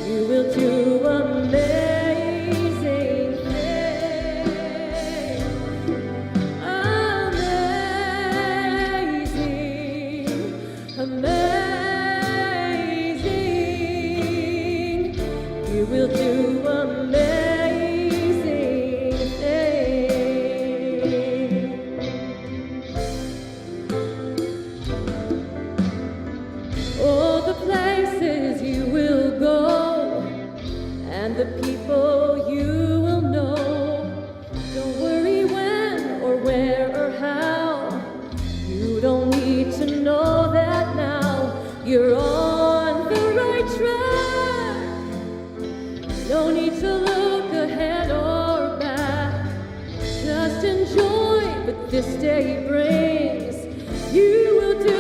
you will do amazing things. Amazing, amazing, you will do amazing things. Oh, the places you will go, and the people you will know. Don't worry when or where or how. You don't need to know that now. You're on the right track. No need to look ahead or back. Just enjoy what this day brings. You will do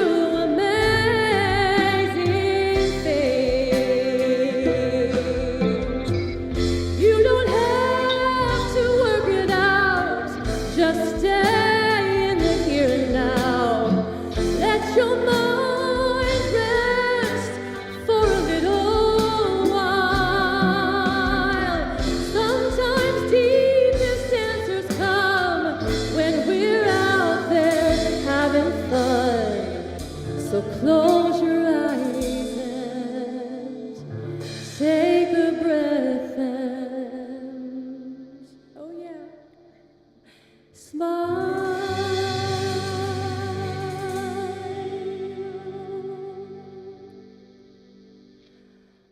close your eyes and take a breath and, oh yeah, smile.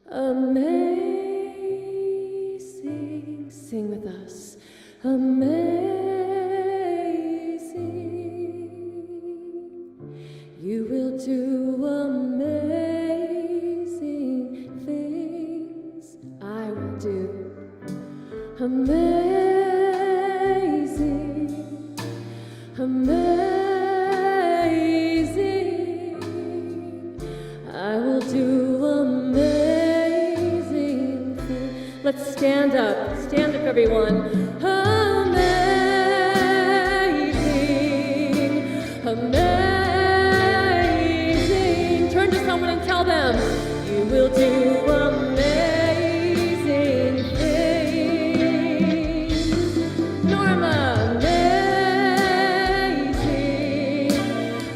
Amazing, sing with us. Amazing, you will do amazing things. I will do amazing, amazing. I will do amazing things. Let's stand up everyone. Amazing, amazing. Turn to someone and tell them, you will do amazing things. Norma, amazing,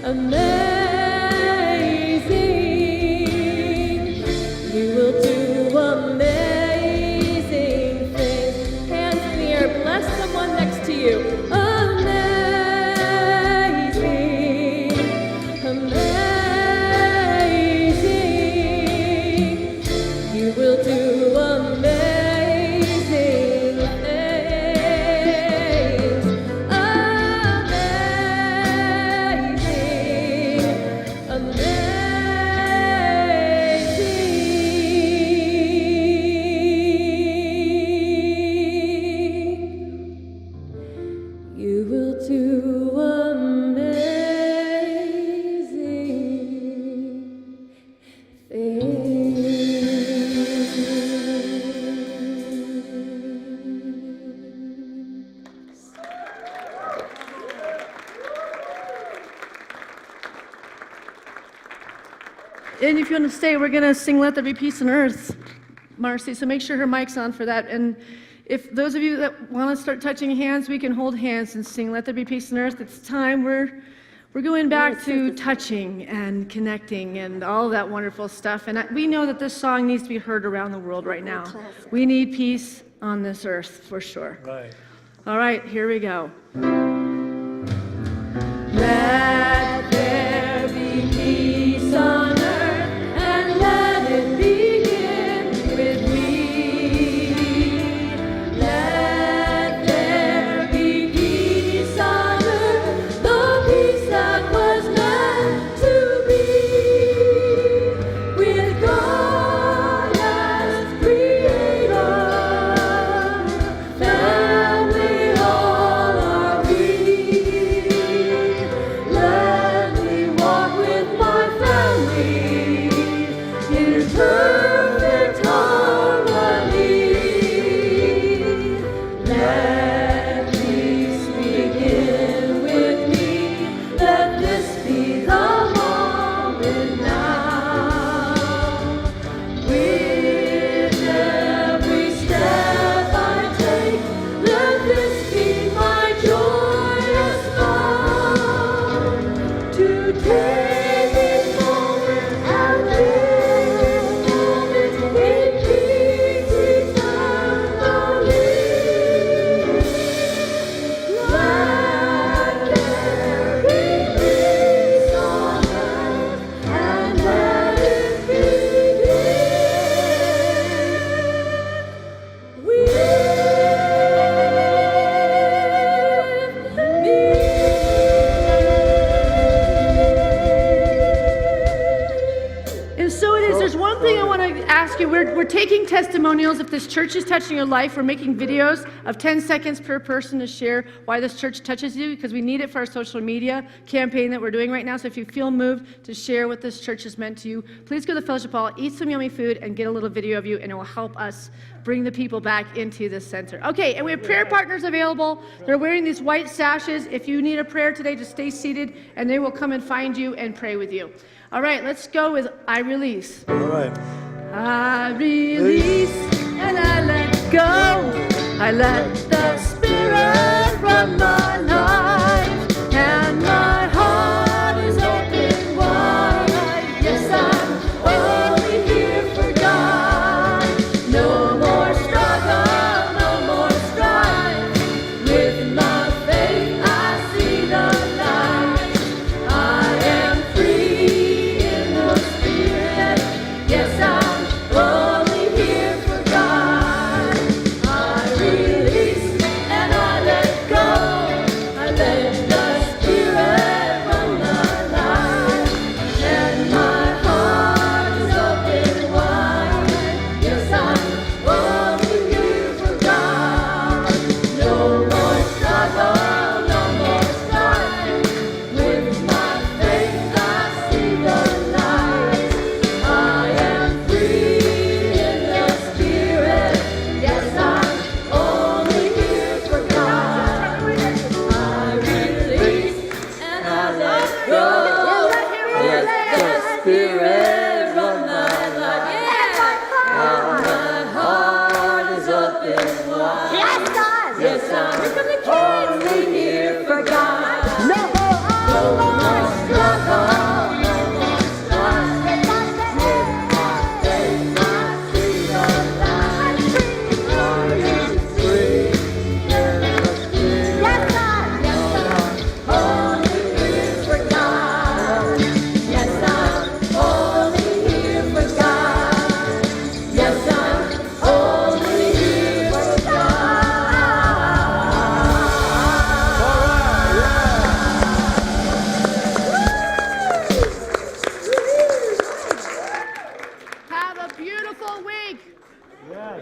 amazing. You will do amazing things. Hands in the air, bless someone next to you. Amazing, amazing. You will do amazing things. Amazing, amazing. You will do And if you want to stay, we're going to sing Let There Be Peace on Earth, Marcy, so make sure her mic's on for that. And if those of you that want to start touching hands, we can hold hands and sing Let There Be Peace on Earth. It's time. We're going back to touching and connecting and all that wonderful stuff. And we know that this song needs to be heard around the world right now. We need peace on this earth, for sure. Right. All right, here we go. Let there be peace on earth, and let it begin with me. we're taking testimonials. If this church is touching your life, we're making videos of 10 seconds per person to share why this church touches you, because we need it for our social media campaign that we're doing right now. So if you feel moved to share what this church has meant to you, please go to the fellowship hall, eat some yummy food, and get a little video of you, and it will help us bring the people back into this center. Okay, and we have prayer partners available. They're wearing these white sashes. If you need a prayer today, just stay seated, and they will come and find you and pray with you. All right, let's go with I Release. All right. I release and I let go. I let the Spirit run my life, and my heart is open wide. Yes, I'm only here for God. No more struggle, no more strife. With my faith, I see the light. I am free in the Spirit. Yes, I'm only here for God. I release and I let go. I let the Spirit run my life, and my heart is open wide. Yes, I'm only here for God. No more struggle, no more strife. With my faith, I see the light. I am free in the Spirit. Yes, I'm only here for God. I release and I let go. Let the Spirit run my life. And my heart is open wide. Yes, I'm only here for God. No more struggle, no more strife. With my faith, I see the light. I am free in the Spirit. Yes, I'm only here for God. Yes, I'm only here for God. Yes, I'm only here for God. Have a beautiful week. Yes.